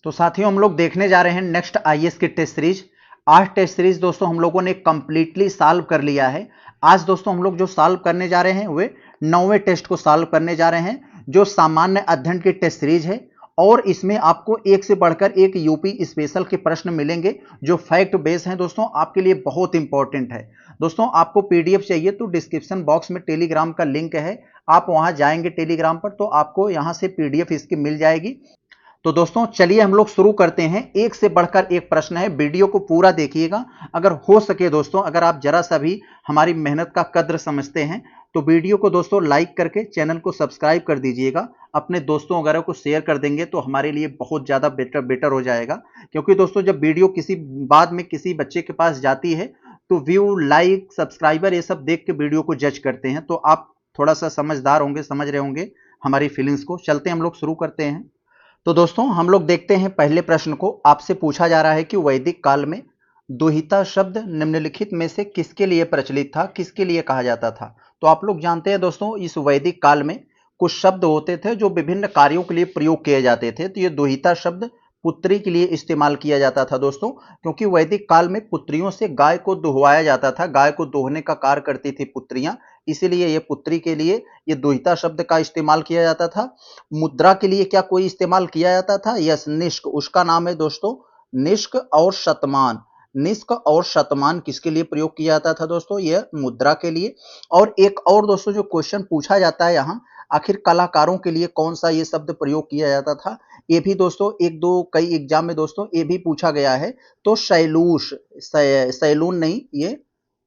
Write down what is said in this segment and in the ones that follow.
तो साथियों हम लोग देखने जा रहे हैं नेक्स्ट आईएएस की टेस्ट सीरीज। आज टेस्ट सीरीज दोस्तों हम लोगों ने कंप्लीटली सॉल्व कर लिया है। आज दोस्तों हम लोग जो सॉल्व करने जा रहे हैं वे 9वें टेस्ट को सॉल्व करने जा रहे हैं, जो सामान्य अध्ययन की टेस्ट सीरीज है। और इसमें आपको एक से बढ़कर एक यूपी स्पेशल के प्रश्न मिलेंगे जो फैक्ट बेस हैं दोस्तों, आपके लिए बहुत इंपॉर्टेंट है। दोस्तों आपको पीडीएफ चाहिए तो डिस्क्रिप्शन बॉक्स में टेलीग्राम का लिंक है, आप वहां जाएंगे टेलीग्राम पर तो आपको यहां से पीडीएफ इसकी मिल जाएगी। तो दोस्तों चलिए हम लोग शुरू करते हैं। एक से बढ़कर एक प्रश्न है, वीडियो को पूरा देखिएगा। अगर हो सके दोस्तों, अगर आप जरा सा भी हमारी मेहनत का कद्र समझते हैं तो वीडियो को दोस्तों लाइक करके चैनल को सब्सक्राइब कर दीजिएगा। अपने दोस्तों वगैरह को शेयर कर देंगे तो हमारे लिए बहुत ज़्यादा बेटर हो जाएगा। क्योंकि दोस्तों जब वीडियो किसी बाद में किसी बच्चे के पास जाती है तो व्यू, लाइक, सब्सक्राइबर ये सब देख के वीडियो को जज करते हैं। तो आप थोड़ा सा समझदार होंगे, समझ रहे होंगे हमारी फीलिंग्स को। चलते हैं हम लोग शुरू करते हैं। तो दोस्तों हम लोग देखते हैं पहले प्रश्न को। आपसे पूछा जा रहा है कि वैदिक काल में दुहिता शब्द निम्नलिखित में से किसके लिए प्रचलित था, किसके लिए कहा जाता था। तो आप लोग जानते हैं दोस्तों इस वैदिक काल में कुछ शब्द होते थे जो विभिन्न कार्यों के लिए प्रयोग किए जाते थे। तो ये दुहिता शब्द पुत्री के लिए इस्तेमाल किया जाता था दोस्तों, क्योंकि वैदिक काल में पुत्रियों से गाय को दुहवाया जाता था। गाय को दोहने का कार्य करती थी पुत्रियां, इसीलिए ये पुत्री के लिए ये दुहिता शब्द का इस्तेमाल किया जाता था। मुद्रा के लिए क्या कोई इस्तेमाल किया जाता था? यस, निष्क, उसका नाम है दोस्तों निष्क और शतमान। निष्क और शतमान किसके लिए प्रयोग किया जाता था दोस्तों? यह मुद्रा के लिए। और एक और दोस्तों जो क्वेश्चन पूछा जाता है यहाँ, आखिर कलाकारों के लिए कौन सा ये शब्द प्रयोग किया जाता था? ये भी दोस्तों एक दो कई एग्जाम में दोस्तों ये भी पूछा गया है। तो शैलूष, सैलून नहीं, ये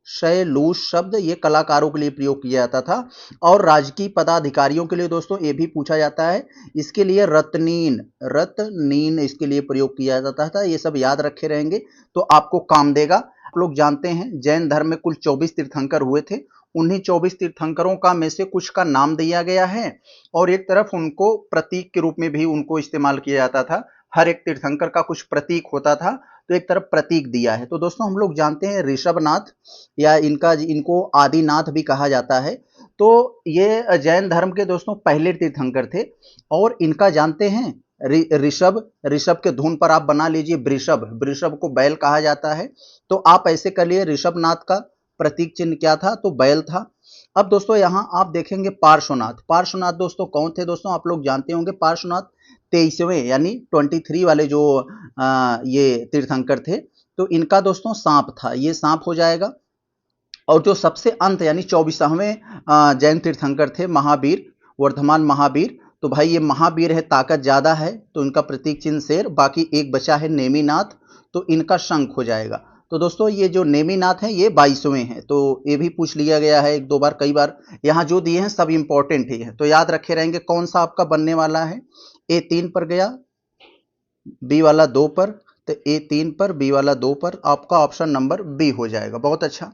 शैलूष शब्द ये कलाकारों के लिए प्रयोग किया जाता था। और राजकीय पदाधिकारियों के लिए दोस्तों ये भी पूछा जाता है, इसके लिए रत्नीन, रत्नीन इसके लिए प्रयोग किया जाता था। ये सब याद रखे रहेंगे तो आपको काम देगा। आप लोग जानते हैं जैन धर्म में कुल 24 तीर्थंकर हुए थे। उन्हीं 24 तीर्थंकरों का में से कुछ का नाम दिया गया है और एक तरफ उनको प्रतीक के रूप में भी उनको इस्तेमाल किया जाता था। हर एक तीर्थंकर का कुछ प्रतीक होता था, तो एक तरफ प्रतीक दिया है। तो दोस्तों हम लोग जानते हैं ऋषभनाथ या इनको आदिनाथ भी कहा जाता है। तो ये जैन धर्म के दोस्तों पहले तीर्थंकर थे। और इनका जानते हैं ऋषभ, ऋषभ के धुन पर आप बना लीजिए वृषभ, वृषभ को बैल कहा जाता है। तो आप ऐसे कर लिए, ऋषभनाथ का प्रतीक चिन्ह क्या था? तो बैल था। अब दोस्तों यहां आप देखेंगे पार्श्वनाथ। पार्श्वनाथ दोस्तों कौन थे दोस्तों? आप लोग जानते होंगे पार्श्वनाथ 23वें यानी 23 वाले जो ये तीर्थंकर थे। तो इनका दोस्तों सांप था, ये सांप हो जाएगा। और जो सबसे अंत यानी 24वें जैन तीर्थंकर थे महावीर, वर्धमान महावीर। तो भाई ये महावीर है, ताकत ज्यादा है, तो इनका प्रतीक चिन्ह शेर। बाकी एक बचा है नेमिनाथ, तो इनका शंख हो जाएगा। तो दोस्तों ये जो नेमिनाथ है ये 22वें हैं। तो ये भी पूछ लिया गया है एक दो बार, कई बार। यहाँ जो दिए हैं सब इंपॉर्टेंट ही है, तो याद रखे रहेंगे कौन सा आपका बनने वाला है। ए 3 पर गया, बी वाला 2 पर, तो ए 3 पर, बी वाला 2 पर, आपका ऑप्शन नंबर बी हो जाएगा। बहुत अच्छा।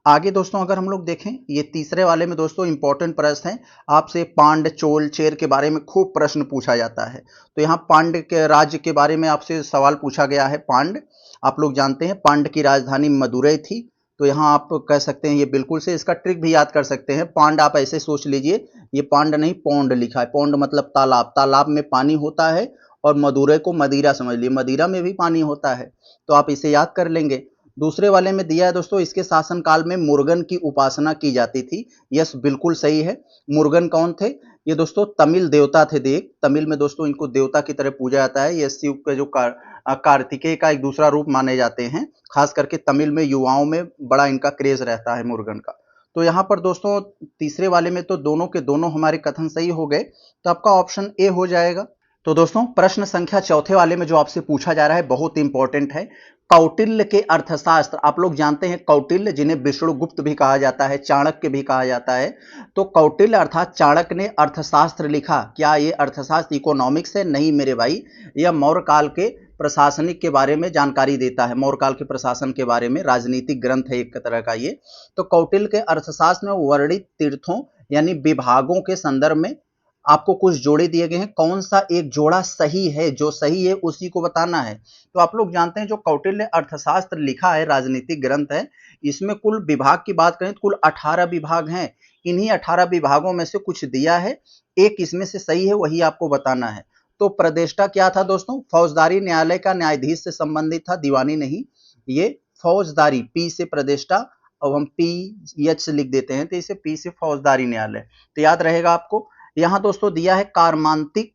आगे दोस्तों अगर हम लोग देखें, ये तीसरे वाले में दोस्तों इंपॉर्टेंट प्रश्न है। आपसे पांड, चोल, चेर के बारे में खूब प्रश्न पूछा जाता है। तो यहाँ पांड के राज्य के बारे में आपसे सवाल पूछा गया है। पांड आप लोग जानते हैं पांड की राजधानी मदुरै थी। तो यहाँ आप कह सकते हैं ये बिल्कुल से, इसका ट्रिक भी याद कर सकते हैं। पांड आप ऐसे सोच लीजिए, ये पांड नहीं पौंड लिखा है। पौंड मतलब तालाब, तालाब में पानी होता है। और मदुरै को मदिरा समझ लिए, मदिरा में भी पानी होता है। तो आप इसे याद कर लेंगे। दूसरे वाले में दिया है दोस्तों, इसके शासनकाल में मुर्गन की उपासना की जाती थी। यस, बिल्कुल सही है। मुर्गन कौन थे? ये दोस्तों तमिल देवता थे। देख, तमिल में दोस्तों इनको देवता की तरह पूजा जाता है। ये शिव का जो कार्तिकेय का एक दूसरा रूप माने जाते हैं। खास करके तमिल में युवाओं में बड़ा इनका क्रेज रहता है मुर्गन का। तो यहाँ पर दोस्तों तीसरे वाले में तो दोनों के दोनों हमारे कथन सही हो गए, तो आपका ऑप्शन ए हो जाएगा। तो दोस्तों प्रश्न संख्या चौथे वाले में जो आपसे पूछा जा रहा है बहुत इंपॉर्टेंट है। कौटिल्य के अर्थशास्त्र, आप लोग जानते हैं कौटिल्य जिन्हें विष्णुगुप्त भी कहा जाता है, चाणक्य भी कहा जाता है। तो कौटिल्य अर्थात चाणक्य ने अर्थशास्त्र लिखा। क्या ये अर्थशास्त्र इकोनॉमिक्स है? नहीं मेरे भाई, यह मौर्य काल के प्रशासनिक के बारे में जानकारी देता है। मौर्य काल के प्रशासन के बारे में राजनीतिक ग्रंथ है एक तरह का ये। तो कौटिल्य के अर्थशास्त्र में वर्णित तीर्थों यानी विभागों के संदर्भ में आपको कुछ जोड़े दिए गए हैं। कौन सा एक जोड़ा सही है, जो सही है उसी को बताना है। तो आप लोग जानते हैं जो कौटिल्य अर्थशास्त्र लिखा है, राजनीतिक ग्रंथ है, इसमें कुल विभाग की बात करें तो कुल 18 विभाग हैं। इन्हीं 18 विभागों में से कुछ दिया है, एक इसमें से सही है, वही आपको बताना है। तो प्रदेष्टा क्या था दोस्तों? फौजदारी न्यायालय का न्यायाधीश से संबंधित था, दीवानी नहीं। ये फौजदारी, पी से प्रदेष्टा, अब हम पी एच से लिख देते हैं, तो इसे पी से फौजदारी न्यायालय, तो याद रहेगा आपको। यहाँ दोस्तों दिया है कारमांतिक।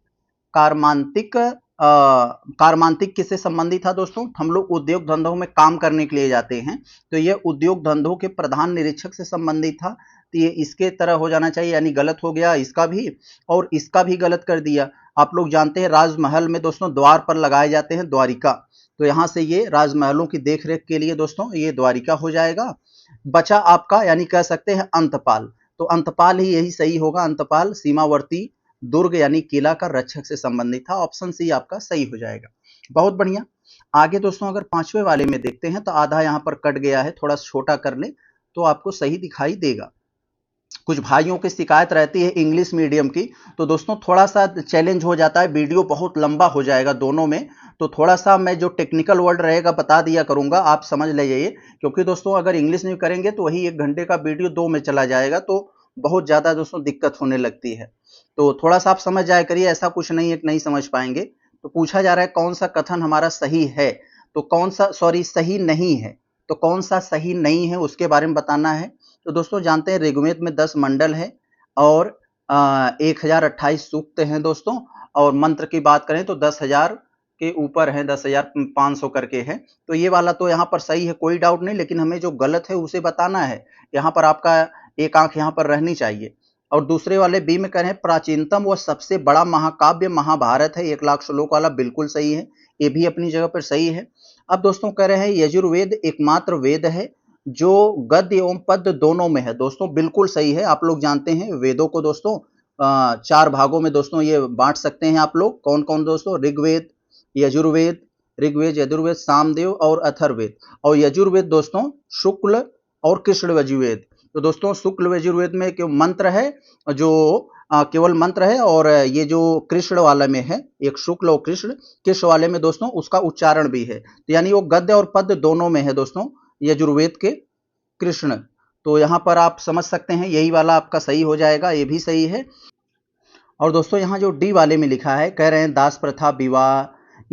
कारमांतिक कारमांतिक किससे संबंधित था दोस्तों? हम लोग उद्योग धंधों में काम करने के लिए जाते हैं, तो ये उद्योग धंधों के प्रधान निरीक्षक से संबंधित था, तो ये इसके तरह हो जाना चाहिए, यानी गलत हो गया इसका भी और इसका भी गलत कर दिया। आप लोग जानते हैं राजमहल में दोस्तों द्वार पर लगाए जाते हैं द्वारिका, तो यहां से ये राजमहलों की देखरेख के लिए दोस्तों ये द्वारिका हो जाएगा। बचा आपका यानी कह सकते हैं अंतपाल, तो अंतपाल ही यही सही होगा। अंतपाल सीमावर्ती दुर्ग यानी किला का रक्षक से संबंधित था, ऑप्शन सी आपका सही हो जाएगा। बहुत बढ़िया। आगे दोस्तों अगर पांचवें वाले में देखते हैं तो आधा यहां पर कट गया है, थोड़ा छोटा कर ले तो आपको सही दिखाई देगा। कुछ भाइयों की शिकायत रहती है इंग्लिश मीडियम की, तो दोस्तों थोड़ा सा चैलेंज हो जाता है, वीडियो बहुत लंबा हो जाएगा दोनों में, तो थोड़ा सा मैं जो टेक्निकल वर्ड रहेगा बता दिया करूंगा, आप समझ लीजिए, क्योंकि दोस्तों अगर इंग्लिश में करेंगे तो वही 1 घंटे का वीडियो 2 में चला जाएगा, तो बहुत ज्यादा दोस्तों दिक्कत होने लगती है। तो थोड़ा सा आप समझ जाया करिए, ऐसा कुछ नहीं है कि नहीं समझ पाएंगे। तो पूछा जा रहा है कौन सा कथन हमारा सही है, तो कौन सा सही नहीं है, तो कौन सा सही नहीं है उसके बारे में बताना है। तो दोस्तों जानते हैं ऋग्वेद में 10 मंडल है और 1028 सूक्त हैं दोस्तों, और मंत्र की बात करें तो 10,000 के ऊपर है, 10,500 करके है, तो ये वाला तो यहाँ पर सही है, कोई डाउट नहीं, लेकिन हमें जो गलत है उसे बताना है। यहाँ पर आपका एक आंख यहाँ पर रहनी चाहिए। और दूसरे वाले बी में कह रहे हैं प्राचीनतम व सबसे बड़ा महाकाव्य महाभारत है, 1 लाख श्लोक वाला, बिल्कुल सही है, ये भी अपनी जगह पर सही है। अब दोस्तों कह रहे हैं यजुर्वेद एकमात्र वेद है जो गद्य एवं पद्य दोनों में है, दोस्तों बिल्कुल सही है। आप लोग जानते हैं वेदों को दोस्तों 4 भागों में दोस्तों ये बांट सकते हैं आप लोग, कौन कौन दोस्तों? ऋग्वेद, यजुर्वेद, यजुर्वेद, सामवेद और अथर्ववेद। और यजुर्वेद दोस्तों शुक्ल और कृष्ण यजुर्वेद, तो दोस्तों शुक्ल यजुर्वेद में क्यों मंत्र है जो केवल मंत्र है, और ये जो कृष्ण वाले में है, एक शुक्ल और कृष्ण वाले में दोस्तों उसका उच्चारण भी है, तो यानी वो गद्य और पद्य दोनों में है दोस्तों यजुर्वेद के कृष्ण। तो यहां पर आप समझ सकते हैं यही वाला आपका सही हो जाएगा, ये भी सही है। और दोस्तों यहाँ जो डी वाले में लिखा है, कह रहे हैं दास प्रथा, विवाह,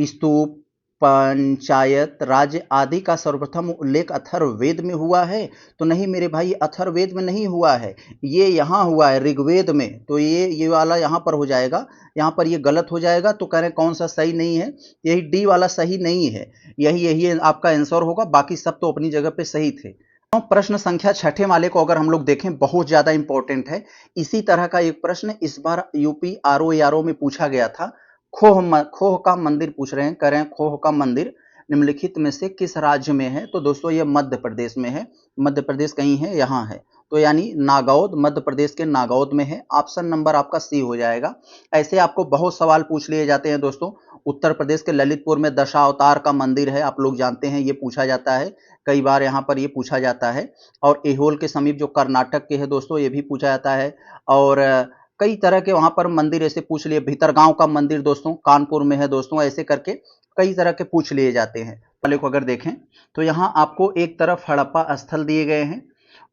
स्तूप, पंचायत, राज्य आदि का सर्वप्रथम उल्लेख अथर्ववेद में हुआ है, तो नहीं मेरे भाई, अथर्ववेद में नहीं हुआ है, ये यहाँ हुआ है ऋग्वेद में, तो ये वाला यहाँ पर हो जाएगा, यहाँ पर ये गलत हो जाएगा। तो कह रहे हैं कौन सा सही नहीं है? यही डी वाला सही नहीं है, यही आपका आंसर होगा, बाकी सब तो अपनी जगह पे सही थे। प्रश्न संख्या 6 वाले को अगर हम लोग देखें, बहुत ज्यादा इंपॉर्टेंट है। इसी तरह का एक प्रश्न इस बार यूपी आरओ में पूछा गया था। खोह का मंदिर पूछ रहे हैं, कह रहे हैं खोह का मंदिर निम्नलिखित में से किस राज्य में है? तो दोस्तों ये मध्य प्रदेश में है, मध्य प्रदेश कहीं है, यहाँ है, तो यानी नागौद, मध्य प्रदेश के नागौद में है, ऑप्शन नंबर आपका सी हो जाएगा। ऐसे आपको बहुत सवाल पूछ लिए जाते हैं दोस्तों। उत्तर प्रदेश के ललितपुर में दशावतार का मंदिर है, आप लोग जानते हैं, ये पूछा जाता है कई बार, यहाँ पर ये पूछा जाता है। और एहोल के समीप जो कर्नाटक के है दोस्तों, ये भी पूछा जाता है। और कई तरह के वहां पर मंदिर ऐसे पूछ लिए, भीतरगांव का मंदिर दोस्तों कानपुर में है दोस्तों, ऐसे करके कई तरह के पूछ लिए जाते हैं। वाले को अगर देखें तो यहाँ आपको एक तरफ हड़प्पा स्थल दिए गए हैं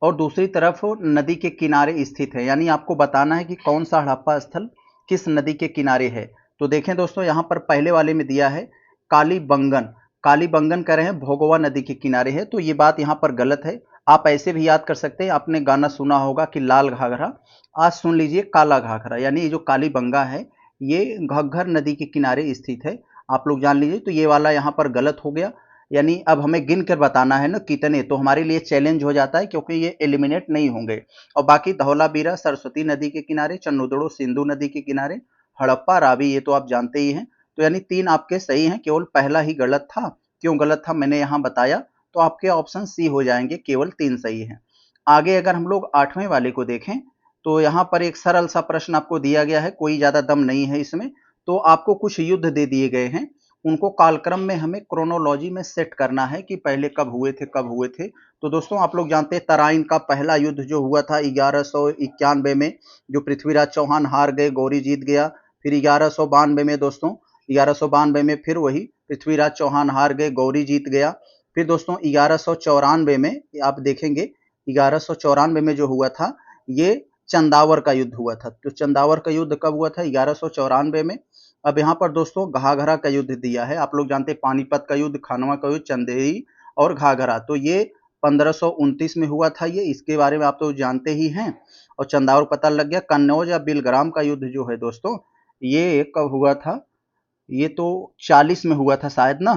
और दूसरी तरफ नदी के किनारे स्थित है, यानी आपको बताना है कि कौन सा हड़प्पा स्थल किस नदी के किनारे है। तो देखें दोस्तों यहाँ पर पहले वाले में दिया है कालीबंगन, कालीबंगन कह रहे हैं भोगवा नदी के किनारे है, तो ये बात यहाँ पर गलत है। आप ऐसे भी याद कर सकते हैं, आपने गाना सुना होगा कि लाल घाघरा, आज सुन लीजिए काला घाघरा, यानी ये जो कालीबंगा है ये घग्घर नदी के किनारे स्थित है, आप लोग जान लीजिए। तो ये वाला यहाँ पर गलत हो गया, यानी अब हमें गिन कर बताना है ना कितने, तो हमारे लिए चैलेंज हो जाता है क्योंकि ये एलिमिनेट नहीं होंगे। और बाकी धौलावीरा सरस्वती नदी के किनारे, चन्नोदड़ो सिंधु नदी के किनारे, हड़प्पा रावी ये तो आप जानते ही हैं। तो यानी 3 आपके सही हैं, केवल पहला ही गलत था। क्यों गलत था मैंने यहाँ बताया, तो आपके ऑप्शन सी हो जाएंगे, केवल 3 सही हैं। आगे अगर हम लोग 8वें वाले को देखें तो यहाँ पर एक सरल सा प्रश्न आपको दिया गया है, कोई ज्यादा दम नहीं है इसमें। तो आपको कुछ युद्ध दे दिए गए हैं, उनको कालक्रम में हमें क्रोनोलॉजी में सेट करना है कि पहले कब हुए थे कब हुए थे। तो दोस्तों आप लोग जानते हैं तराइन का पहला युद्ध जो हुआ था 1191 में, जो पृथ्वीराज चौहान हार गए, गौरी जीत गया। फिर 1192 में दोस्तों, 1192 में फिर वही पृथ्वीराज चौहान हार गए, गौरी जीत गया। फिर दोस्तों 1194 में आप देखेंगे, 1194 में जो हुआ था ये चंदावर का युद्ध हुआ था। तो चंदावर का युद्ध कब हुआ था? 1194 में। अब यहाँ पर दोस्तों घाघरा का युद्ध दिया है, आप लोग जानते हैं पानीपत का युद्ध, खानवा का युद्ध, चंदेरी और घाघरा, तो ये 1529 में हुआ था ये, इसके बारे में आप तो जानते ही हैं। और चंदावर पता लग गया। कन्नौज या बिलग्राम का युद्ध जो है दोस्तों, ये कब हुआ था, ये तो 40 में हुआ था शायद ना।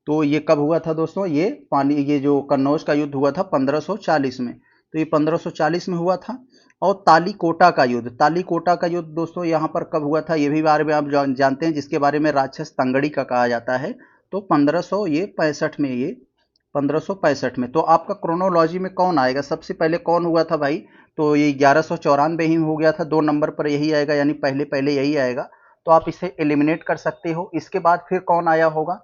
तो ये कब हुआ था दोस्तों, ये जो कन्नौज का युद्ध हुआ था 1540 में, तो ये 1540 में हुआ था। और तालीकोटा का युद्ध दोस्तों यहाँ पर कब हुआ था, ये भी बारे में आप जानते हैं, जिसके बारे में राक्षस तंगड़ी का कहा जाता है। तो 1565 में, ये 1565 में। तो आपका क्रोनोलॉजी में कौन आएगा, सबसे पहले कौन हुआ था भाई, तो ये 1194 ही हो गया था, 2 नंबर पर यही आएगा, यानी पहले पहले यही आएगा। तो आप इसे एलिमिनेट कर सकते हो। इसके बाद फिर कौन आया होगा,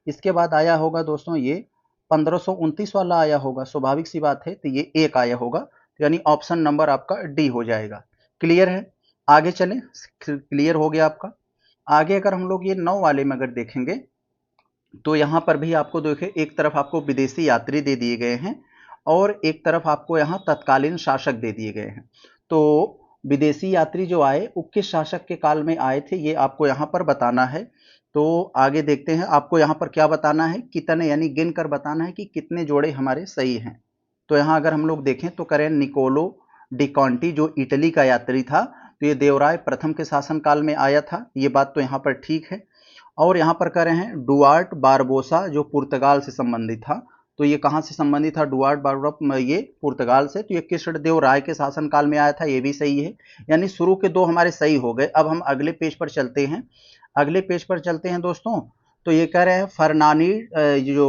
इसके बाद आया होगा दोस्तों ये 1529 वाला आया होगा, स्वाभाविक सी बात है, तो ये एक आया होगा, यानी ऑप्शन नंबर आपका डी हो जाएगा। क्लियर है, आगे चलें, क्लियर हो गया आपका। आगे अगर हम लोग ये 9 वाले में अगर देखेंगे, तो यहाँ पर भी आपको देखिए, एक तरफ आपको विदेशी यात्री दे दिए गए हैं और एक तरफ आपको यहाँ तत्कालीन शासक दे दिए गए हैं। तो विदेशी यात्री जो आए वो किस शासक के काल में आए थे, ये आपको यहाँ पर बताना है। तो आगे देखते हैं, आपको यहाँ पर क्या बताना है, कितने, यानी गिन कर बताना है कि कितने जोड़े हमारे सही हैं। तो यहाँ अगर हम लोग देखें तो करें निकोलो डिकॉन्टी, जो इटली का यात्री था, तो ये देवराय प्रथम के शासनकाल में आया था, ये बात तो यहाँ पर ठीक है। और यहाँ पर कह रहे हैं डुआर्ट बारबोसा, जो पुर्तगाल से संबंधित था, तो ये कहाँ से संबंधित था, डुआर्ट बारबोसा, ये पुर्तगाल से, तो ये कृष्णदेव राय के शासनकाल में आया था, ये भी सही है, यानी शुरू के 2 हमारे सही हो गए। अब हम अगले पेज पर चलते हैं, अगले पेज पर चलते हैं दोस्तों। तो ये कह रहे हैं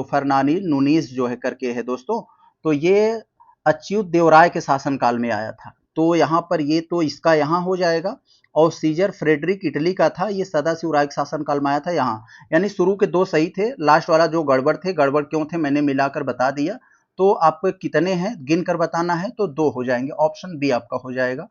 फर्नानी नुनीस जो है करके है दोस्तों, तो ये अच्युत देवराय के शासनकाल में आया था, तो यहाँ पर ये तो इसका यहाँ हो जाएगा। और सीजर फ्रेडरिक इटली का था, ये सदाशिव राय के शासनकाल में आया था यहाँ, यानी शुरू के 2 सही थे, लास्ट वाला जो गड़बड़ थे, गड़बड़ क्यों थे मैंने मिलाकर बता दिया। तो आप कितने हैं गिन कर बताना है, तो 2 हो जाएंगे, ऑप्शन बी आपका हो जाएगा।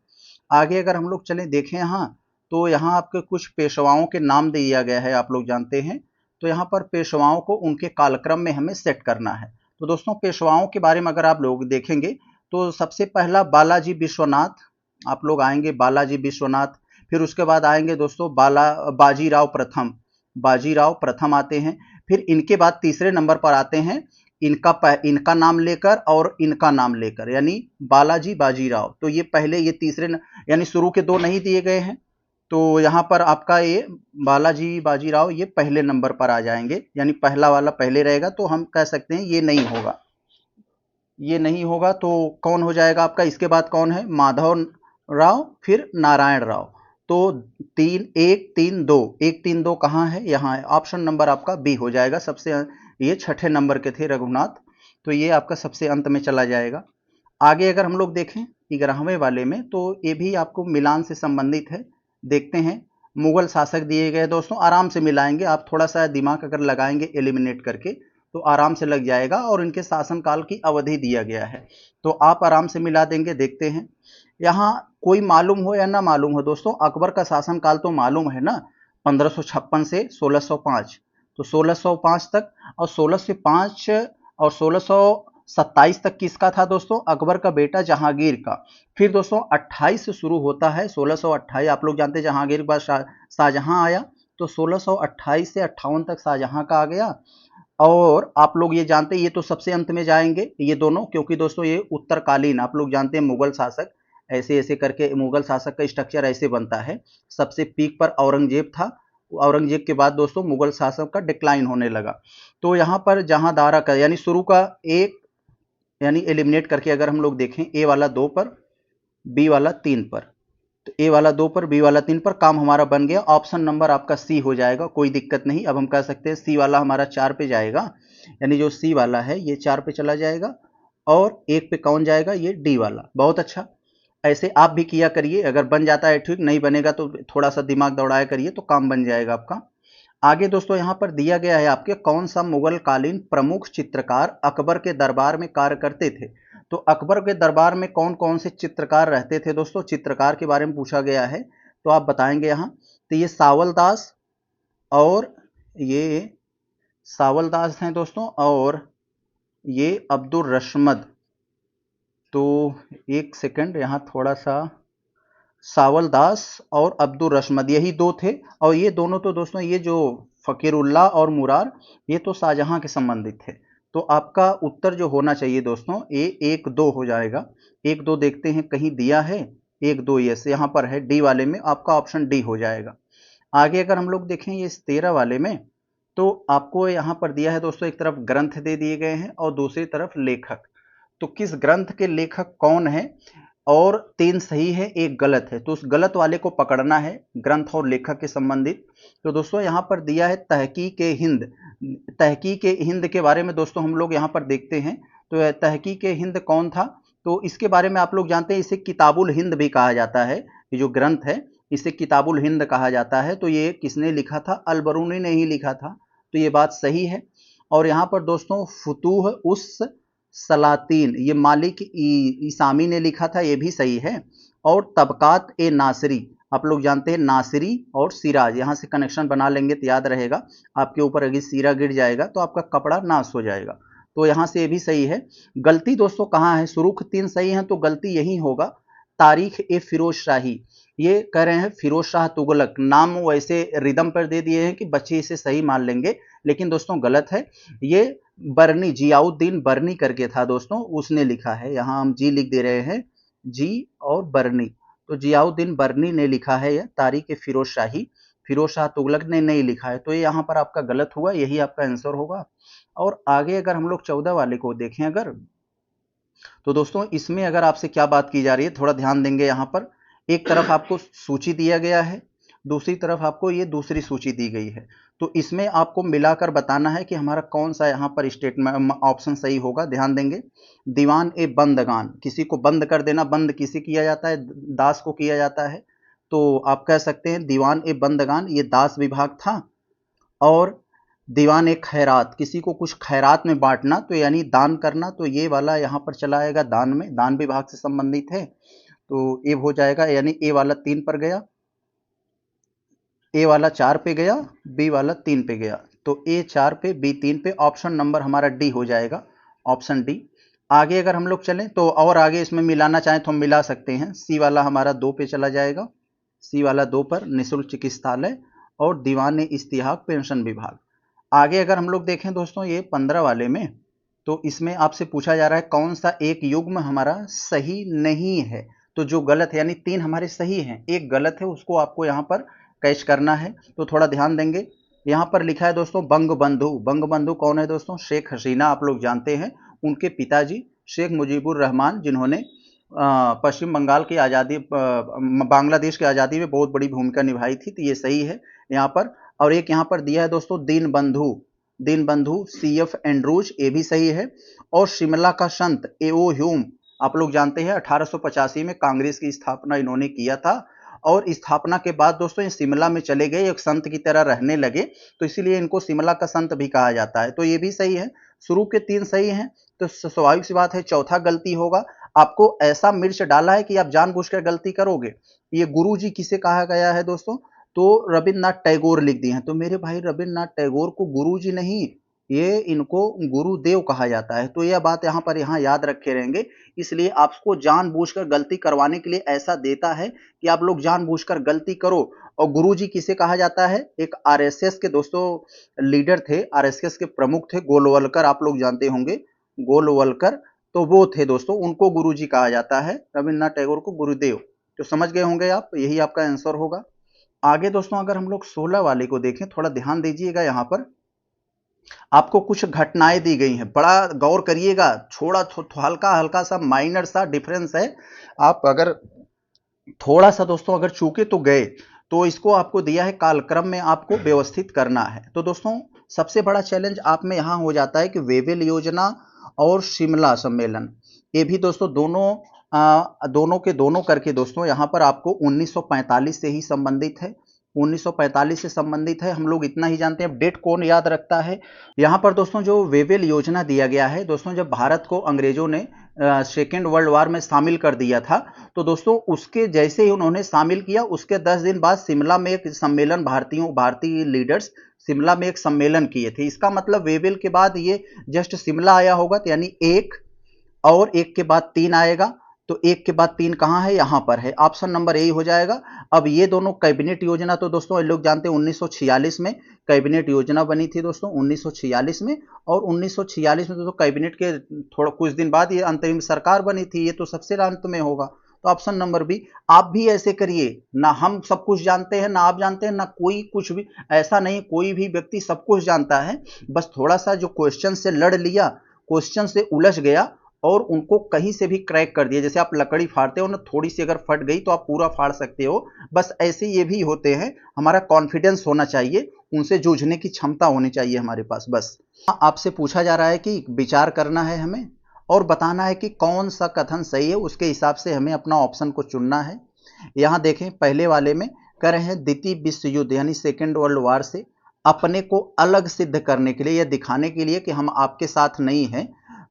आगे अगर हम लोग चलें देखें यहाँ, तो यहाँ आपके कुछ पेशवाओं के नाम दिया गया है, आप लोग जानते हैं। तो यहाँ पर पेशवाओं को उनके कालक्रम में हमें सेट करना है। तो दोस्तों पेशवाओं के बारे में अगर आप लोग देखेंगे, तो सबसे पहला बालाजी विश्वनाथ, आप लोग आएंगे बालाजी विश्वनाथ, फिर उसके बाद आएंगे दोस्तों बाजीराव प्रथम आते हैं। फिर इनके बाद तीसरे नंबर पर आते हैं इनका नाम लेकर और इनका नाम लेकर, यानी बालाजी बाजीराव, तो ये पहले, ये तीसरे यानी शुरू के 2 नहीं दिए गए हैं, तो यहाँ पर आपका ये बालाजी बाजीराव ये पहले नंबर पर आ जाएंगे, यानी पहला वाला पहले रहेगा, तो हम कह सकते हैं ये नहीं होगा, ये नहीं होगा। तो कौन हो जाएगा आपका, इसके बाद कौन है, माधव राव, फिर नारायण राव। तो 1 3 2 कहाँ है, यहाँ है, ऑप्शन नंबर आपका बी हो जाएगा। सबसे ये 6ठे नंबर के थे रघुनाथ, तो ये आपका सबसे अंत में चला जाएगा। आगे अगर हम लोग देखें 11वें वाले में, तो ये भी आपको मिलान से संबंधित है, देखते हैं। मुगल शासक दिए गए दोस्तों, आराम से मिलाएंगे, आप थोड़ा सा दिमाग अगर लगाएंगे एलिमिनेट करके तो आराम से लग जाएगा, और इनके शासनकाल की अवधि दिया गया है, तो आप आराम से मिला देंगे। देखते हैं यहाँ कोई मालूम हो या ना मालूम हो दोस्तों, अकबर का शासनकाल तो मालूम है ना, 1556 से 1605, तो 1605 तक, और 1605 और 1627 तक किसका था दोस्तों, अकबर का बेटा जहांगीर का। फिर दोस्तों 28 से शुरू होता है, 1628, आप लोग जानते हैं जहांगीर के बाद शाहजहां आया, तो 1628 से 58 तक शाहजहां का आ गया। और आप लोग ये जानते हैं, ये तो सबसे अंत में जाएंगे ये दोनों, क्योंकि दोस्तों ये उत्तरकालीन, आप लोग जानते हैं मुगल शासक ऐसे ऐसे करके, मुगल शासक का स्ट्रक्चर ऐसे बनता है। सबसे पीक पर औरंगजेब था, औरंगजेब के बाद दोस्तों मुगल शासक का डिक्लाइन होने लगा। तो यहाँ पर जहां दारा का, यानी शुरू का 1, यानी एलिमिनेट करके अगर हम लोग देखें, ए वाला 2 पर, बी वाला 3 पर, तो ए वाला 2 पर, बी वाला 3 पर, काम हमारा बन गया। ऑप्शन नंबर आपका सी हो जाएगा, कोई दिक्कत नहीं। अब हम कह सकते हैं सी वाला हमारा 4 पे जाएगा, यानी जो सी वाला है ये 4 पे चला जाएगा, और 1 पे कौन जाएगा, ये डी वाला। बहुत अच्छा, ऐसे आप भी किया करिए, अगर बन जाता है ठीक, नहीं बनेगा तो थोड़ा सा दिमाग दौड़ाया करिए, तो काम बन जाएगा आपका। आगे दोस्तों यहाँ पर दिया गया है आपके, कौन सा मुगल कालीन प्रमुख चित्रकार अकबर के दरबार में कार्य करते थे। तो अकबर के दरबार में कौन कौन से चित्रकार रहते थे दोस्तों, चित्रकार के बारे में पूछा गया है, तो आप बताएंगे यहाँ। तो ये सावलदास, और ये सावलदास हैं दोस्तों, और ये अब्दुल रशमद। तो एक सेकंड, यहाँ थोड़ा सा सावल दास और अब्दुल रशमद, यही दो थे। और ये दोनों तो दोस्तों, ये जो फकीरुल्लाह और मुरार, ये तो शाहजहां के संबंधित थे। तो आपका उत्तर जो होना चाहिए दोस्तों, ये 1-2 हो जाएगा। 1-2 देखते हैं कहीं दिया है, 1-2 यस यहाँ पर है, डी वाले में आपका ऑप्शन डी हो जाएगा। आगे अगर हम लोग देखें ये 13 वाले में, तो आपको यहाँ पर दिया है दोस्तों, एक तरफ ग्रंथ दे दिए गए हैं और दूसरी तरफ लेखक। तो किस ग्रंथ के लेखक कौन है, और 3 सही है, 1 गलत है, तो उस गलत वाले को पकड़ना है, ग्रंथ और लेखक के संबंधित। तो दोस्तों यहाँ पर दिया है तहकीक हिंद। तहकीक हिंद के बारे में दोस्तों हम लोग यहाँ पर देखते हैं। तो तहकीक हिंद कौन था, तो इसके बारे में आप लोग जानते हैं, इसे किताबुल हिंद भी कहा जाता है। ये जो ग्रंथ है इसे किताबुल हिंद कहा जाता है। तो ये किसने लिखा था, अल-बरूनी ने ही लिखा था। तो ये बात सही है। और यहाँ पर दोस्तों फुतूह उस सलातीन, ये मालिक इसामी ने लिखा था, ये भी सही है। और तबकात ए नासिरी, आप लोग जानते हैं नासिरी और सिराज, यहाँ से कनेक्शन बना लेंगे तो याद रहेगा। आपके ऊपर अगर सीरा गिर जाएगा तो आपका कपड़ा नाश हो जाएगा। तो यहाँ से ये भी सही है। गलती दोस्तों कहाँ है, सुरुख 3 सही है, तो गलती यही होगा तारीख ए फिरोज शाही। ये कह रहे हैं फिरोज शाह तुगलक, नाम वैसे रिदम पर दे दिए हैं कि बच्चे इसे सही मान लेंगे, लेकिन दोस्तों गलत है। ये बरनी, जियाउद्दीन बरनी करके था दोस्तों, उसने लिखा है। यहाँ हम जी लिख दे रहे हैं, जी और बरनी, तो जियाउद्दीन बरनी ने लिखा है यह तारीख फिरोज शाही। फिरोज शाह तुगलक ने नहीं लिखा है। तो ये यहाँ पर आपका गलत हुआ, यही आपका आंसर होगा। और आगे अगर हम लोग 14 वाले को देखें अगर, तो दोस्तों इसमें अगर आपसे क्या बात की जा रही है, थोड़ा ध्यान देंगे। यहाँ पर एक तरफ आपको सूची दिया गया है, दूसरी तरफ आपको ये दूसरी सूची दी गई है। तो इसमें आपको मिलाकर बताना है कि हमारा कौन सा यहाँ पर स्टेटमेंट ऑप्शन सही होगा। ध्यान देंगे, दीवान ए बंदगान, किसी को बंद कर देना, बंद किसे किया जाता है, दास को किया जाता है। तो आप कह सकते हैं दीवान ए बंदगान, ये दास विभाग था। और दीवान ए खैरात, किसी को कुछ खैरात में बांटना, तो यानी दान करना, तो ये वाला यहाँ पर चला आएगा दान में, दान विभाग से संबंधित है। तो ए हो जाएगा, यानी ए वाला 3 पर गया, ए वाला 4 पे गया, बी वाला 3 पे गया। तो ए 4 पे, बी 3 पे, ऑप्शन नंबर हमारा डी हो जाएगा, ऑप्शन डी। आगे अगर हम लोग चलें तो और आगे इसमें मिलाना चाहें तो हम मिला सकते हैं। सी वाला हमारा 2 पे चला जाएगा, सी वाला 2 पर निःशुल्क चिकित्सालय और दीवान इस्तिहाक पेंशन विभाग। आगे अगर हम लोग देखें दोस्तों ये 15 वाले में, तो इसमें आपसे पूछा जा रहा है कौन सा एक युग्म हमारा सही नहीं है। तो जो गलत है, यानी 3 हमारे सही हैं, एक गलत है, उसको आपको यहाँ पर कैच करना है। तो थोड़ा ध्यान देंगे, यहाँ पर लिखा है दोस्तों बंगबंधु। बंगबंधु कौन है दोस्तों, शेख हसीना, आप लोग जानते हैं। उनके पिताजी शेख मुजीबुर रहमान, जिन्होंने पश्चिम बंगाल की आज़ादी, बांग्लादेश की आज़ादी में बहुत बड़ी भूमिका निभाई थी। तो ये सही है यहाँ पर। और एक यहाँ पर दिया है दोस्तों दीनबंधु, दीनबंधु CF एंड्रूज, ये भी सही है। और शिमला का संत A.O. ह्यूम, आप लोग जानते हैं 1885 में कांग्रेस की स्थापना इन्होंने किया था। और स्थापना के बाद दोस्तों ये शिमला में चले गए, एक संत की तरह रहने लगे, तो इसीलिए इनको शिमला का संत भी कहा जाता है। तो ये भी सही है। शुरू के 3 सही हैं, तो स्वाभाविक सी बात है चौथा गलती होगा। आपको ऐसा मिर्च डाला है कि आप जानबूझकर गलती करोगे। ये गुरु जी किसे कहा गया है दोस्तों, तो रविन्द्रनाथ टैगोर लिख दिए हैं। तो मेरे भाई रविन्द्रनाथ टैगोर को गुरु जी नहीं, ये इनको गुरुदेव कहा जाता है। तो यह बात यहाँ पर याद रखे रहेंगे। इसलिए आपको जानबूझकर गलती करवाने के लिए ऐसा देता है कि आप लोग जानबूझकर गलती करो। और गुरु जी किसे कहा जाता है, एक RSS के दोस्तों लीडर थे, RSS के प्रमुख थे, गोलवलकर, आप लोग जानते होंगे गोलवलकर। तो वो थे दोस्तों, उनको गुरु जी कहा जाता है, रविन्द्रनाथ टैगोर को गुरुदेव। तो समझ गए होंगे आप, यही आपका आंसर होगा। आगे दोस्तों अगर हम लोग 16 वाले को देखें, थोड़ा ध्यान दीजिएगा। यहाँ पर आपको कुछ घटनाएं दी गई हैं, बड़ा गौर करिएगा। थोड़ा हल्का हल्का सा माइनर सा डिफरेंस है। आप अगर थोड़ा सा दोस्तों अगर चूके तो गए, तो इसको आपको दिया है कालक्रम में आपको व्यवस्थित करना है। तो दोस्तों सबसे बड़ा चैलेंज आप में यहाँ हो जाता है कि वेवेल योजना और शिमला सम्मेलन, ये भी दोस्तों दोनों के दोनों करके दोस्तों यहाँ पर आपको 1945 से ही संबंधित है, 1945 से संबंधित है। हम लोग इतना ही जानते हैं, डेट कौन याद रखता है। यहाँ पर दोस्तों जो वेवेल योजना दिया गया है दोस्तों, जब भारत को अंग्रेजों ने सेकेंड वर्ल्ड वार में शामिल कर दिया था, तो दोस्तों उसके जैसे ही उन्होंने शामिल किया, उसके 10 दिन बाद शिमला में एक सम्मेलन, भारतीय लीडर्स शिमला में एक सम्मेलन किए थे। इसका मतलब वेवेल के बाद ये जस्ट शिमला आया होगा, तो यानी 1 और 1 के बाद 3 आएगा, तो 1 के बाद 3 कहाँ है, यहां पर है, ऑप्शन नंबर ए हो जाएगा। अब ये दोनों कैबिनेट योजना तो दोस्तों ये लोग जानते हैं 1946 में कैबिनेट योजना बनी थी दोस्तों 1946 में, और 1946 में दोस्तों कैबिनेट के थोड़ा कुछ दिन बाद ये अंतरिम सरकार बनी थी, ये तो सबसे अंत में होगा। तो ऑप्शन नंबर बी। आप भी ऐसे करिए, ना हम सब कुछ जानते हैं ना आप जानते हैं ना कोई कुछ भी, ऐसा नहीं, कोई भी व्यक्ति सब कुछ जानता है, बस थोड़ा सा जो क्वेश्चन से लड़ लिया, क्वेश्चन से उलझ गया और उनको कहीं से भी क्रैक कर दिया। जैसे आप लकड़ी फाड़ते हो ना, थोड़ी सी अगर फट गई तो आप पूरा फाड़ सकते हो, बस ऐसे ये भी होते हैं। हमारा कॉन्फिडेंस होना चाहिए, उनसे जूझने की क्षमता होनी चाहिए हमारे पास। बस आपसे पूछा जा रहा है कि विचार करना है हमें और बताना है कि कौन सा कथन सही है, उसके हिसाब से हमें अपना ऑप्शन को चुनना है। यहां देखें पहले वाले में कह रहे हैं द्वितीय विश्व युद्ध यानी सेकेंड वर्ल्ड वार से अपने को अलग सिद्ध करने के लिए या दिखाने के लिए कि हम आपके साथ नहीं हैं,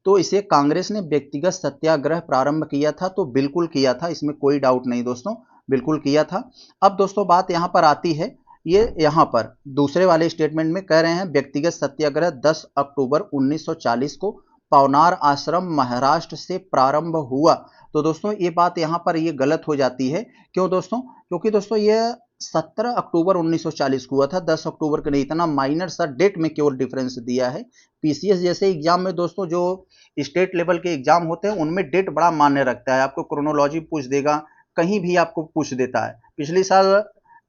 तो इसे कांग्रेस ने व्यक्तिगत सत्याग्रह प्रारंभ किया था। तो बिल्कुल किया था, इसमें कोई डाउट नहीं दोस्तों, बिल्कुल किया था। अब दोस्तों बात यहां पर आती है, ये यहां पर दूसरे वाले स्टेटमेंट में कह रहे हैं व्यक्तिगत सत्याग्रह 10 अक्टूबर 1940 को पवनार आश्रम महाराष्ट्र से प्रारंभ हुआ। तो दोस्तों ये बात यहां पर ये गलत हो जाती है। क्यों दोस्तों? क्योंकि दोस्तों ये 17 अक्टूबर 1940 को हुआ था, 10 अक्टूबर का नहीं। इतना माइनर सा डेट में केवल डिफरेंस दिया है। पीसीएस जैसे एग्जाम में दोस्तों जो स्टेट लेवल के एग्जाम होते हैं उनमें डेट बड़ा मान्य रखता है, आपको क्रोनोलॉजी पूछ देगा, कहीं भी आपको पूछ देता है। पिछले साल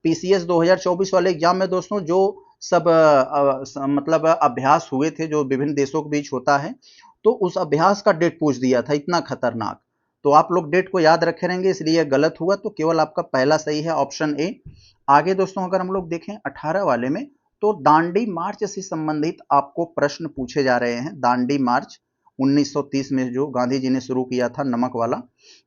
पीसीएस 2024 वाले एग्जाम में दोस्तों जो सब मतलब अभ्यास हुए थे जो विभिन्न देशों के बीच होता है, तो उस अभ्यास का डेट पूछ दिया था, इतना खतरनाक। तो आप लोग डेट को याद रखे रहेंगे, इसलिए गलत हुआ, तो केवल आपका पहला सही है ऑप्शन ए। आगे दोस्तों अगर हम लोग देखें 18 वाले में, तो दांडी मार्च से संबंधित आपको प्रश्न पूछे जा रहे हैं। दांडी मार्च 1930 में जो गांधी जी ने शुरू किया था, नमक वाला,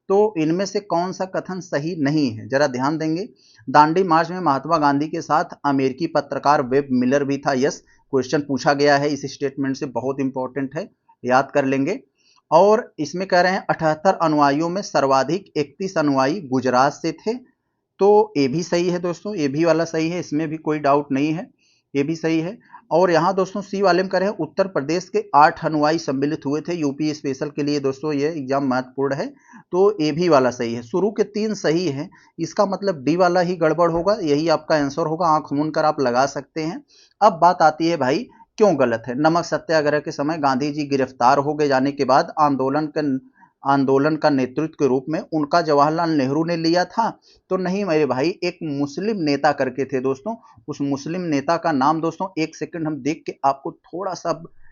तो इनमें से कौन सा कथन सही नहीं है, जरा ध्यान देंगे। दांडी मार्च में महात्मा गांधी के साथ अमेरिकी पत्रकार वेब मिलर भी था। यस, क्वेश्चन पूछा गया है इस स्टेटमेंट से, बहुत इंपॉर्टेंट है, याद कर लेंगे। और इसमें कह रहे हैं 78 अनुयायियों में सर्वाधिक 31 अनुयायी गुजरात से थे। तो ये भी सही है दोस्तों, ये भी वाला सही है, इसमें भी कोई डाउट नहीं है, ये भी सही है। और यहाँ दोस्तों सी वाले में कह रहे हैं उत्तर प्रदेश के 8 अनुयायी सम्मिलित हुए थे यूपी स्पेशल के लिए। दोस्तों ये एग्जाम महत्वपूर्ण है, तो ये भी वाला सही है। शुरू के 3 सही है, इसका मतलब डी वाला ही गड़बड़ होगा, यही आपका आंसर होगा, आंख मूंद कर आप लगा सकते हैं। अब बात आती है भाई क्यों गलत है। नमक सत्याग्रह के समय गांधी जी गिरफ्तार हो गए जाने के बाद आंदोलन का नेतृत्व के रूप में उनका जवाहरलाल नेहरू ने लिया था। तो नहीं मेरे भाई, एक मुस्लिम नेता करके थे दोस्तों, उस मुस्लिम नेता का नाम दोस्तों एक सेकंड हम देख के आपको थोड़ा सा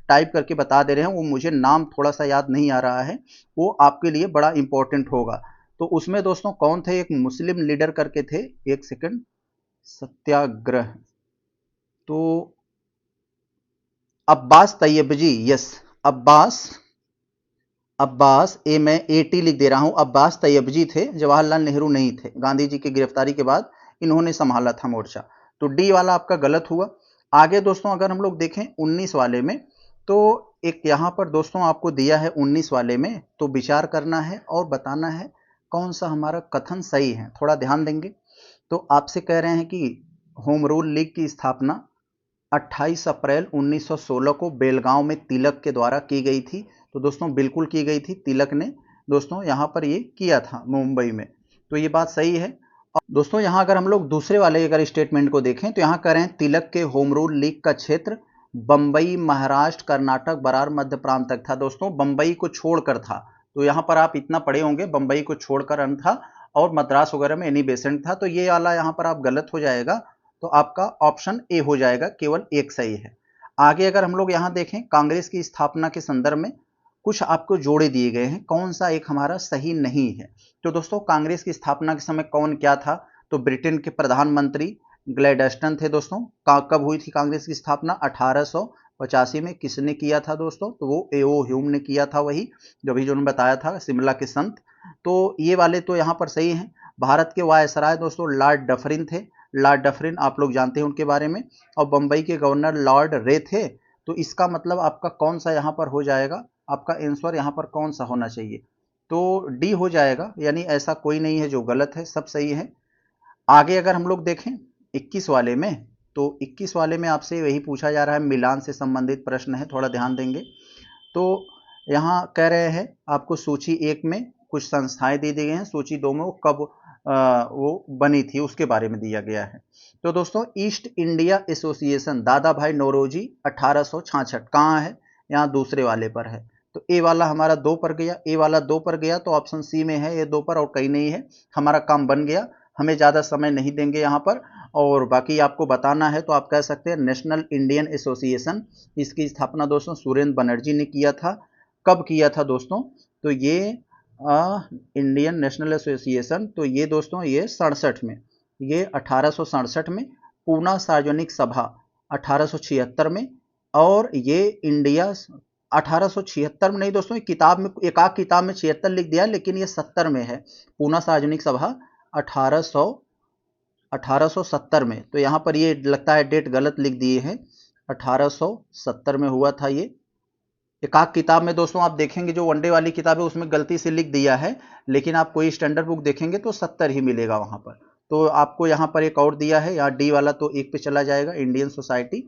टाइप करके बता दे रहे हैं, वो मुझे नाम थोड़ा सा याद नहीं आ रहा है, वो आपके लिए बड़ा इंपॉर्टेंट होगा। तो उसमें दोस्तों कौन थे, एक मुस्लिम लीडर करके थे, एक सेकंड, सत्याग्रह, तो अब्बास तैयबजी। यस, अब्बास ए मैं एटी लिख दे रहा हूं, अब्बास तैयबजी थे, जवाहरलाल नेहरू नहीं थे। गांधी जी की गिरफ्तारी के बाद इन्होंने संभाला था मोर्चा। तो डी वाला आपका गलत हुआ। आगे दोस्तों अगर हम लोग देखें 19 वाले में, तो एक यहां पर दोस्तों आपको दिया है 19 वाले में, तो विचार करना है और बताना है कौन सा हमारा कथन सही है, थोड़ा ध्यान देंगे। तो आपसे कह रहे हैं कि होम रूल लीग की स्थापना 28 अप्रैल 1916 को बेलगांव में तिलक के द्वारा की गई थी। तो दोस्तों बिल्कुल की गई थी, तिलक ने दोस्तों यहां पर ये किया था मुंबई में, तो ये बात सही है। और दोस्तों यहां अगर हम लोग दूसरे वाले अगर स्टेटमेंट को देखें, तो यहां कह रहे हैं तिलक के होम रूल लीग का क्षेत्र बंबई, महाराष्ट्र, कर्नाटक, बरार, मध्य प्रांत तक था। दोस्तों बंबई को छोड़कर था, तो यहां पर आप इतना पढ़े होंगे, बंबई को छोड़कर अन्य था, और मद्रास वगैरह में एनी बेसेंट था। तो ये वाला यहां पर आप गलत हो जाएगा, तो आपका ऑप्शन ए हो जाएगा, केवल एक सही है। आगे अगर हम लोग यहां देखें कांग्रेस की स्थापना के संदर्भ में कुछ आपको जोड़े दिए गए हैं, कौन सा एक हमारा सही नहीं है। तो दोस्तों कांग्रेस की स्थापना के समय कौन क्या था, तो ब्रिटेन के प्रधानमंत्री ग्लैडस्टन थे दोस्तों। कब हुई थी कांग्रेस की स्थापना, 1885 में। किसने किया था दोस्तों, तो वो एओ ह्यूम ने किया था, वही जो भी जो बताया था, शिमला के संत। तो ये वाले तो यहाँ पर सही हैं। भारत के वायसराय दोस्तों लॉर्ड डफरिन थे, लॉर्ड डफरिन आप लोग जानते हैं उनके बारे में। और बंबई के गवर्नर लॉर्ड रे थे। तो इसका मतलब आपका कौन सा यहाँ पर हो जाएगा, आपका आंसर यहाँ पर कौन सा होना चाहिए, तो डी हो जाएगा, यानी ऐसा कोई नहीं है जो गलत है, सब सही है। आगे अगर हम लोग देखें 21 वाले में, तो 21 वाले में आपसे वही पूछा जा रहा है, मिलान से संबंधित प्रश्न है, थोड़ा ध्यान देंगे। तो यहाँ कह रहे हैं आपको सूची 1 में कुछ संस्थाएं दी गई हैं, सूची 2 में वो कब वो बनी थी उसके बारे में दिया गया है। तो दोस्तों ईस्ट इंडिया एसोसिएशन दादा भाई नौरोजी 1866 कहाँ है, यहाँ दूसरे वाले पर है। तो ए वाला हमारा 2 पर गया, ए वाला 2 पर गया, तो ऑप्शन सी में है ये 2 पर और कहीं नहीं है। हमारा काम बन गया, हमें ज़्यादा समय नहीं देंगे यहाँ पर, और बाकी आपको बताना है तो आप कह सकते हैं नेशनल इंडियन एसोसिएशन, इसकी स्थापना दोस्तों सुरेंद्र बनर्जी ने किया था। कब किया था दोस्तों, तो ये इंडियन नेशनल एसोसिएशन, तो ये दोस्तों ये 67 में, ये 1867 में, पूना सार्वजनिक सभा 1876 में, और ये इंडिया 1876 में नहीं दोस्तों, किताब में एक आध किताब में 76 लिख दिया, लेकिन ये 70 में है। पूना सार्वजनिक सभा 1870 में, तो यहाँ पर ये लगता है डेट गलत लिख दिए हैं, 1870 में हुआ था ये। एक आध किताब में दोस्तों आप देखेंगे जो वनडे वाली किताब है उसमें गलती से लिख दिया है, लेकिन आप कोई स्टैंडर्ड बुक देखेंगे तो 70 ही मिलेगा वहाँ पर। तो आपको यहाँ पर एक और दिया है, यहाँ डी वाला तो 1 पे चला जाएगा, इंडियन सोसाइटी।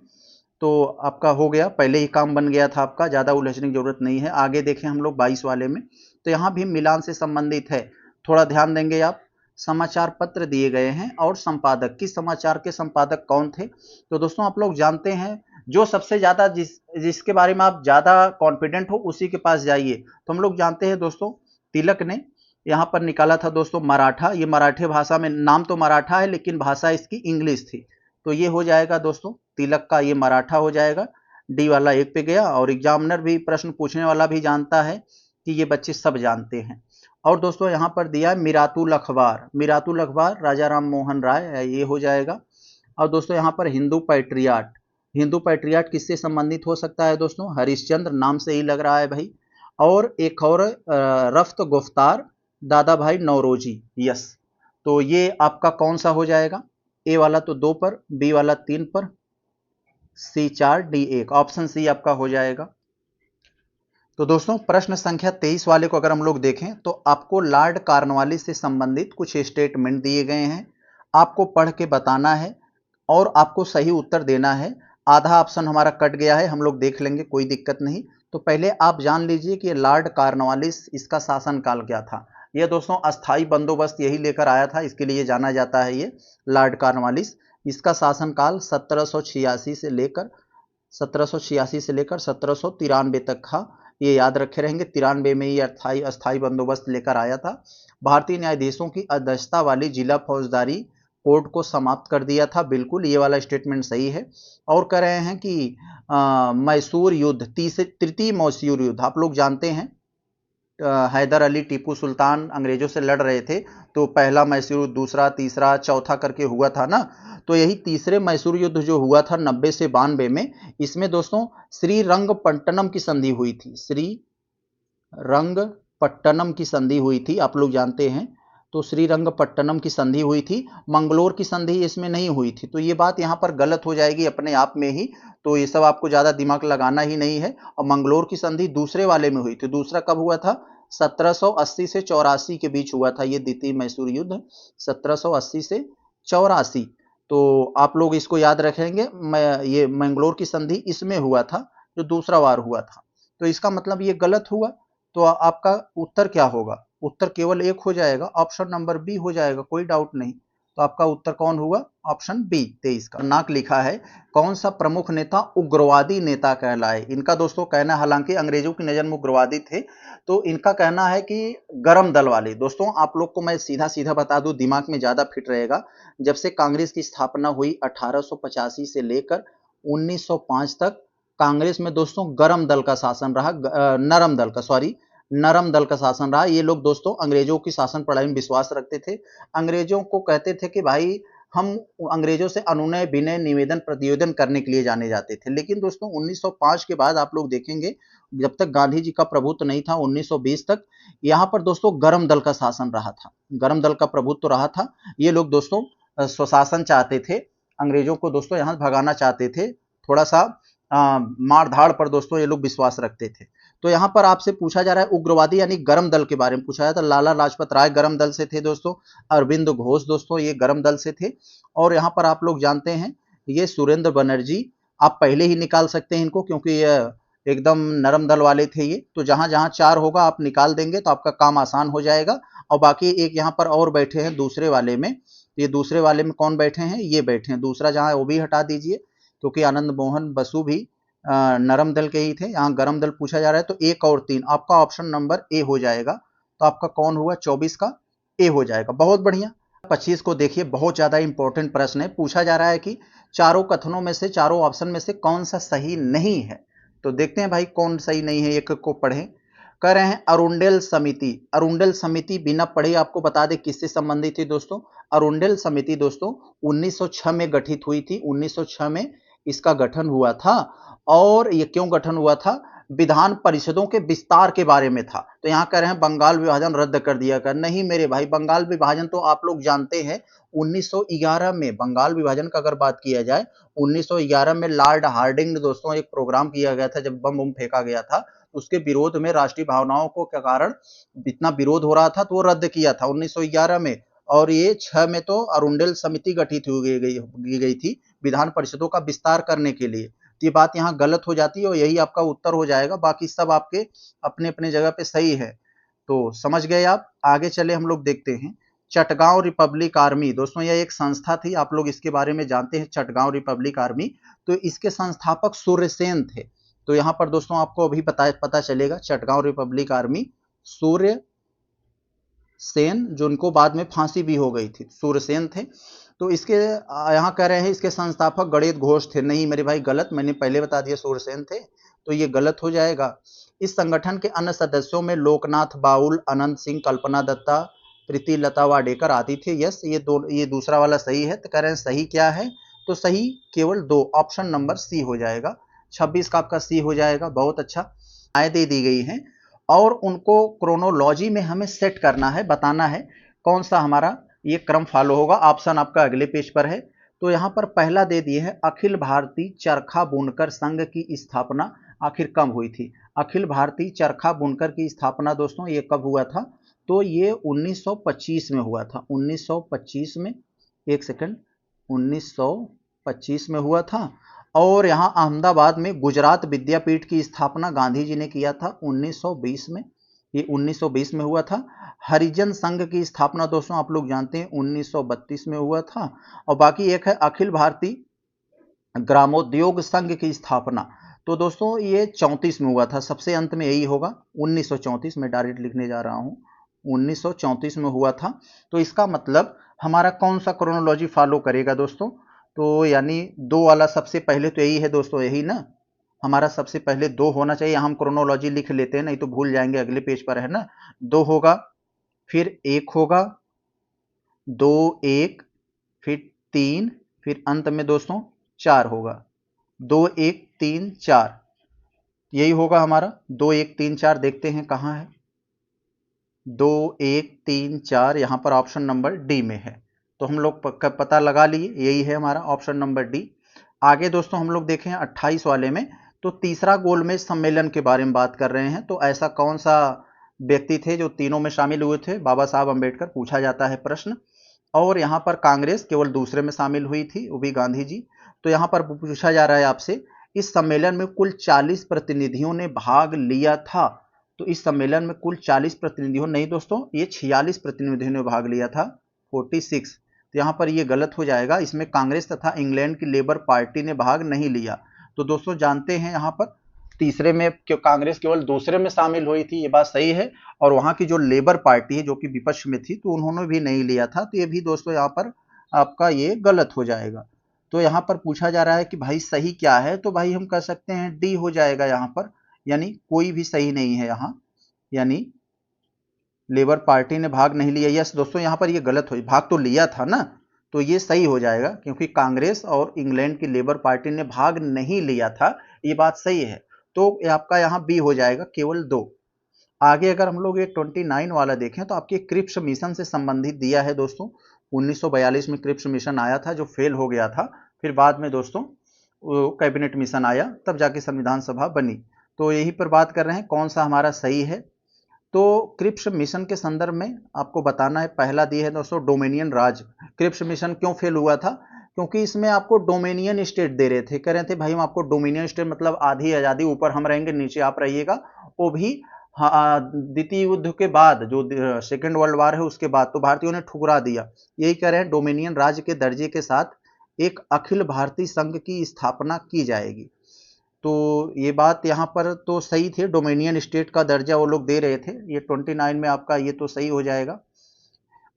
तो आपका हो गया, पहले ही काम बन गया था आपका, ज़्यादा उलझने की जरूरत नहीं है। आगे देखें हम लोग 22 वाले में, तो यहाँ भी मिलान से संबंधित है, थोड़ा ध्यान देंगे आप। समाचार पत्र दिए गए हैं और संपादक, किस समाचार के संपादक कौन थे, तो दोस्तों आप लोग जानते हैं जो सबसे ज्यादा जिसके बारे में आप ज्यादा कॉन्फिडेंट हो उसी के पास जाइए। तो हम लोग जानते हैं दोस्तों तिलक ने यहाँ पर निकाला था दोस्तों मराठा, ये मराठी भाषा में, नाम तो मराठा है लेकिन भाषा इसकी इंग्लिश थी, तो ये हो जाएगा दोस्तों तिलक का, ये मराठा हो जाएगा। डी वाला 1 पे गया, और एग्जामिनर भी प्रश्न पूछने वाला भी जानता है कि ये बच्चे सब जानते हैं। और दोस्तों यहाँ पर दिया है मिरातुल अखबार, मिरातुल अखबार राजा राम मोहन राय, ये हो जाएगा। और दोस्तों यहाँ पर हिंदू पैट्रियाट, हिंदू पैट्रियाट किससे संबंधित हो सकता है दोस्तों, हरिश्चंद्र, नाम से ही लग रहा है भाई। और एक और रफ्त गुफ्तार दादा भाई नौरोजी, यस। तो ये आपका कौन सा हो जाएगा, ए वाला तो 2 पर, बी वाला 3 पर, सी 4, डी 1, ऑप्शन सी आपका हो जाएगा। तो दोस्तों प्रश्न संख्या 23 वाले को अगर हम लोग देखें तो आपको लॉर्ड कॉर्नवालिस से संबंधित कुछ स्टेटमेंट दिए गए हैं, आपको पढ़ के बताना है और आपको सही उत्तर देना है। आधा ऑप्शन हमारा कट गया है, हम लोग देख लेंगे, कोई दिक्कत नहीं। तो पहले आप जान लीजिए कि लॉर्ड कॉर्नवालिस, इसका शासनकाल क्या था। ये दोस्तों अस्थाई बंदोबस्त यही लेकर आया था, इसके लिए जाना जाता है ये लॉर्ड कॉर्नवालिस। इसका शासनकाल 1786 से लेकर 1793 तक था, ये याद रखे रहेंगे। 93 में ये अस्थाई बंदोबस्त लेकर आया था। भारतीय न्यायाधीशों की अध्यक्षता वाली जिला फौजदारी कोर्ट को समाप्त कर दिया था, बिल्कुल ये वाला स्टेटमेंट सही है। और कह रहे हैं कि मैसूर युद्ध, तृतीय मैसूर युद्ध, आप लोग जानते हैं हैदर अली टीपू सुल्तान अंग्रेजों से लड़ रहे थे, तो पहला मैसूर, दूसरा, तीसरा, चौथा करके हुआ था ना। तो यही तीसरे मैसूर युद्ध जो हुआ था 90 से 92 में, इसमें दोस्तों श्रीरंगपट्टनम की संधि हुई थी, श्रीरंगपट्टनम की संधि हुई थी, आप लोग जानते हैं। तो श्रीरंगपट्टनम की संधि हुई थी, मंगलोर की संधि इसमें नहीं हुई थी, तो ये बात यहाँ पर गलत हो जाएगी अपने आप में ही। तो ये सब आपको ज्यादा दिमाग लगाना ही नहीं है। और मंगलोर की संधि दूसरे वाले में हुई थी, दूसरा कब हुआ था, 1780 से 84 के बीच हुआ था ये द्वितीय मैसूर युद्ध, 1780 से 84। तो आप लोग इसको याद रखेंगे, ये मंगलोर की संधि इसमें हुआ था जो दूसरा वार हुआ था, तो इसका मतलब ये गलत हुआ। तो आपका उत्तर क्या होगा, उत्तर केवल एक हो जाएगा, ऑप्शन नंबर बी हो जाएगा, कोई डाउट नहीं। तो आपका उत्तर कौन हुआ, ऑप्शन बी 23 का। नाक लिखा है कौन सा प्रमुख नेता उग्रवादी नेता कहलाए। इनका दोस्तों कहना, हालांकि अंग्रेजों की नजर में उग्रवादी थे, तो इनका कहना है कि गरम दल वाले। दोस्तों आप लोग को मैं सीधा सीधा बता दूं, दिमाग में ज्यादा फिट रहेगा। जब से कांग्रेस की स्थापना हुई 1885 से लेकर 1905 तक कांग्रेस में दोस्तों गरम दल का शासन रहा, नरम दल का शासन रहा। ये लोग दोस्तों अंग्रेजों की शासन प्रणाली में विश्वास रखते थे, अंग्रेजों को कहते थे कि भाई हम अंग्रेजों से अनुनय विनय निवेदन प्रतिवेदन करने के लिए जाने जाते थे। लेकिन दोस्तों 1905 के बाद आप लोग देखेंगे, जब तक गांधी जी का प्रभुत्व नहीं था 1920 तक, यहाँ पर दोस्तों गरम दल का शासन रहा था, गरम दल का प्रभुत्व रहा था। ये लोग दोस्तों स्वशासन चाहते थे, अंग्रेजों को दोस्तों यहाँ भगाना चाहते थे, थोड़ा सा मार धाड़ पर दोस्तों ये लोग विश्वास रखते थे। तो यहाँ पर आपसे पूछा जा रहा है उग्रवादी यानी गरम दल के बारे में पूछा जाता है। लाला लाजपत राय गरम दल से थे दोस्तों, अरविंद घोष दोस्तों ये गरम दल से थे। और यहाँ पर आप लोग जानते हैं ये सुरेंद्र बनर्जी, आप पहले ही निकाल सकते हैं इनको, क्योंकि एकदम नरम दल वाले थे ये। तो जहां जहां 4 होगा आप निकाल देंगे तो आपका काम आसान हो जाएगा। और बाकी एक यहाँ पर और बैठे हैं दूसरे वाले में, ये दूसरे वाले में कौन बैठे हैं, ये बैठे हैं। दूसरा जहां है वो भी हटा दीजिए, क्योंकि आनंद मोहन बसु भी नरम दल के ही थे। यहाँ गरम दल पूछा जा रहा है, तो 1 और 3 आपका ऑप्शन नंबर ए हो जाएगा। तो आपका कौन हुआ, 24 का ए हो जाएगा। बहुत बढ़िया। 25 को देखिए, बहुत ज्यादा इंपॉर्टेंट प्रश्न है। पूछा जा रहा है कि चारों कथनों में से, चारों ऑप्शन में से कौन सा सही नहीं है। तो देखते हैं भाई कौन सही नहीं है, एक को पढ़ें। कह रहे हैं अरुंडेल समिति। अरुंडेल समिति बिना पढ़े आपको बता दें किससे संबंधित थी दोस्तों। अरुंडेल समिति दोस्तों 1906 में गठित हुई थी। 1906 में इसका गठन हुआ था। और ये क्यों गठन हुआ था, विधान परिषदों के विस्तार के बारे में था। तो यहां कह रहे हैं बंगाल विभाजन रद्द कर दिया कर। नहीं मेरे भाई, बंगाल विभाजन तो आप लोग जानते हैं 1911 में, बंगाल विभाजन का अगर बात किया जाए 1911 में लॉर्ड हार्डिंग ने दोस्तों एक प्रोग्राम किया गया था, जब बम फेंका गया था। उसके विरोध में, राष्ट्रीय भावनाओं को के कारण इतना विरोध हो रहा था, तो वो रद्द किया था 1911 में। और ये 6 में तो अरुंडेल समिति गठित हुई गई थी विधान परिषदों का विस्तार करने के लिए। तो ये बात यहाँ गलत हो जाती है और यही आपका उत्तर हो जाएगा। बाकी सब आपके अपने अपने जगह पे सही है। तो समझ गए आप। आगे चले हम लोग देखते हैं चटगांव रिपब्लिक आर्मी। दोस्तों यह एक संस्था थी, आप लोग इसके बारे में जानते हैं, चटगांव रिपब्लिक आर्मी। तो इसके संस्थापक सूर्यसेन थे। तो यहाँ पर दोस्तों आपको अभी पता चलेगा, चटगांव रिपब्लिक आर्मी सूर्य सेन, जो उनको बाद में फांसी भी हो गई थी, सूर्यसेन थे। तो इसके यहाँ कह रहे हैं इसके संस्थापक गणेश घोष थे। नहीं मेरे भाई गलत, मैंने पहले बता दिया सूर्यसेन थे, तो ये गलत हो जाएगा। इस संगठन के अन्य सदस्यों में लोकनाथ बाउल, अनंत सिंह, कल्पना दत्ता, प्रीति लता वाडेकर आदि थे। यस, ये दूसरा वाला सही है। तो कह रहे हैं सही क्या है, तो सही केवल 2, ऑप्शन नंबर सी हो जाएगा। 26 का आपका सी हो जाएगा। बहुत अच्छा। आय दे दी गई हैं और उनको क्रोनोलॉजी में हमें सेट करना है, बताना है कौन सा हमारा ये क्रम फॉलो होगा। ऑप्शन आपका अगले पेज पर है। तो यहाँ पर पहला दे दिए है, अखिल भारतीय चरखा बुनकर संघ की स्थापना आखिर कब हुई थी। अखिल भारतीय चरखा बुनकर की स्थापना दोस्तों ये कब हुआ था, तो ये 1925 में हुआ था। 1925 में, एक सेकंड, 1925 में हुआ था। और यहाँ अहमदाबाद में गुजरात विद्यापीठ की स्थापना गांधी जी ने किया था 1920 में। ये 1920 में हुआ था। हरिजन संघ की स्थापना दोस्तों आप लोग जानते हैं 1932 में हुआ था। और बाकी एक है अखिल भारतीय ग्रामोद्योग संघ की स्थापना, तो दोस्तों ये 34 में हुआ था। सबसे अंत में यही होगा 1934 में, डायरेक्ट लिखने जा रहा हूं, 1934 में हुआ था। तो इसका मतलब हमारा कौन सा क्रोनोलॉजी फॉलो करेगा दोस्तों, तो यानी 2 वाला सबसे पहले तो यही है दोस्तों, यही ना हमारा सबसे पहले 2 होना चाहिए। हम क्रोनोलॉजी लिख लेते हैं, नहीं तो भूल जाएंगे, अगले पेज पर है ना। 2 होगा, फिर 1 होगा, 2 1, फिर 3, फिर अंत में दोस्तों 4 होगा। 2 1 3 4 यही होगा हमारा। 2 1 3 4 देखते हैं कहाँ है। 2 1 3 4 यहाँ पर ऑप्शन नंबर डी में है। तो हम लोग पता लगा लिए, यही है हमारा ऑप्शन नंबर डी। आगे दोस्तों हम लोग देखें 28 वाले में, तो तीसरा गोलमेज सम्मेलन के बारे में बात कर रहे हैं। तो ऐसा कौन सा व्यक्ति थे जो तीनों में शामिल हुए थे, बाबा साहब अंबेडकर, पूछा जाता है प्रश्न। और यहाँ पर कांग्रेस केवल दूसरे में शामिल हुई थी, वो भी गांधी जी। तो यहाँ पर पूछा जा रहा है आपसे, इस सम्मेलन में कुल 40 प्रतिनिधियों ने भाग लिया था। तो इस सम्मेलन में कुल 40 प्रतिनिधियों, नहीं दोस्तों ये 46 प्रतिनिधियों ने भाग लिया था, 46। तो यहाँ पर ये गलत हो जाएगा, इसमें कांग्रेस तथा इंग्लैंड की लेबर पार्टी ने भाग नहीं लिया। तो दोस्तों जानते हैं यहाँ पर तीसरे में कांग्रेस केवल दूसरे में शामिल हुई थी, ये बात सही है। और वहां की जो लेबर पार्टी है जो कि विपक्ष में थी, तो उन्होंने भी नहीं लिया था। तो ये भी दोस्तों यहाँ पर आपका ये गलत हो जाएगा। तो यहाँ पर पूछा जा रहा है कि भाई सही क्या है, तो भाई हम कह सकते हैं डी हो जाएगा यहाँ पर, यानी कोई भी सही नहीं है यहाँ, यानी लेबर पार्टी ने भाग नहीं लिया। यस दोस्तों यहाँ पर ये गलत हो, भाग तो लिया था ना, तो ये सही हो जाएगा, क्योंकि कांग्रेस और इंग्लैंड की लेबर पार्टी ने भाग नहीं लिया था, ये बात सही है। तो आपका यहाँ बी हो जाएगा, केवल 2। आगे अगर हम लोग ये 29 वाला देखें, तो आपके क्रिप्स मिशन से संबंधित दिया है दोस्तों। 1942 में क्रिप्स मिशन आया था जो फेल हो गया था, फिर बाद में दोस्तों कैबिनेट मिशन आया, तब जाके संविधान सभा बनी। तो यही पर बात कर रहे हैं कौन सा हमारा सही है। तो क्रिप्स मिशन के संदर्भ में आपको बताना है, पहला दिया है दोस्तों डोमिनियन राज। क्रिप्स मिशन क्यों फेल हुआ था, क्योंकि इसमें आपको डोमिनियन स्टेट दे रहे थे, कह रहे थे भाई हम आपको डोमिनियन स्टेट मतलब आधी आज़ादी, ऊपर हम रहेंगे नीचे आप रहिएगा, वो भी द्वितीय युद्ध के बाद, जो सेकेंड वर्ल्ड वार है उसके बाद। तो भारतीयों ने ठुकरा दिया, यही कह रहे हैं डोमिनियन राज्य के दर्जे के साथ एक अखिल भारतीय संघ की स्थापना की जाएगी। तो ये बात यहाँ पर तो सही थी, डोमिनियन स्टेट का दर्जा वो लोग दे रहे थे, ये 29 में आपका ये तो सही हो जाएगा।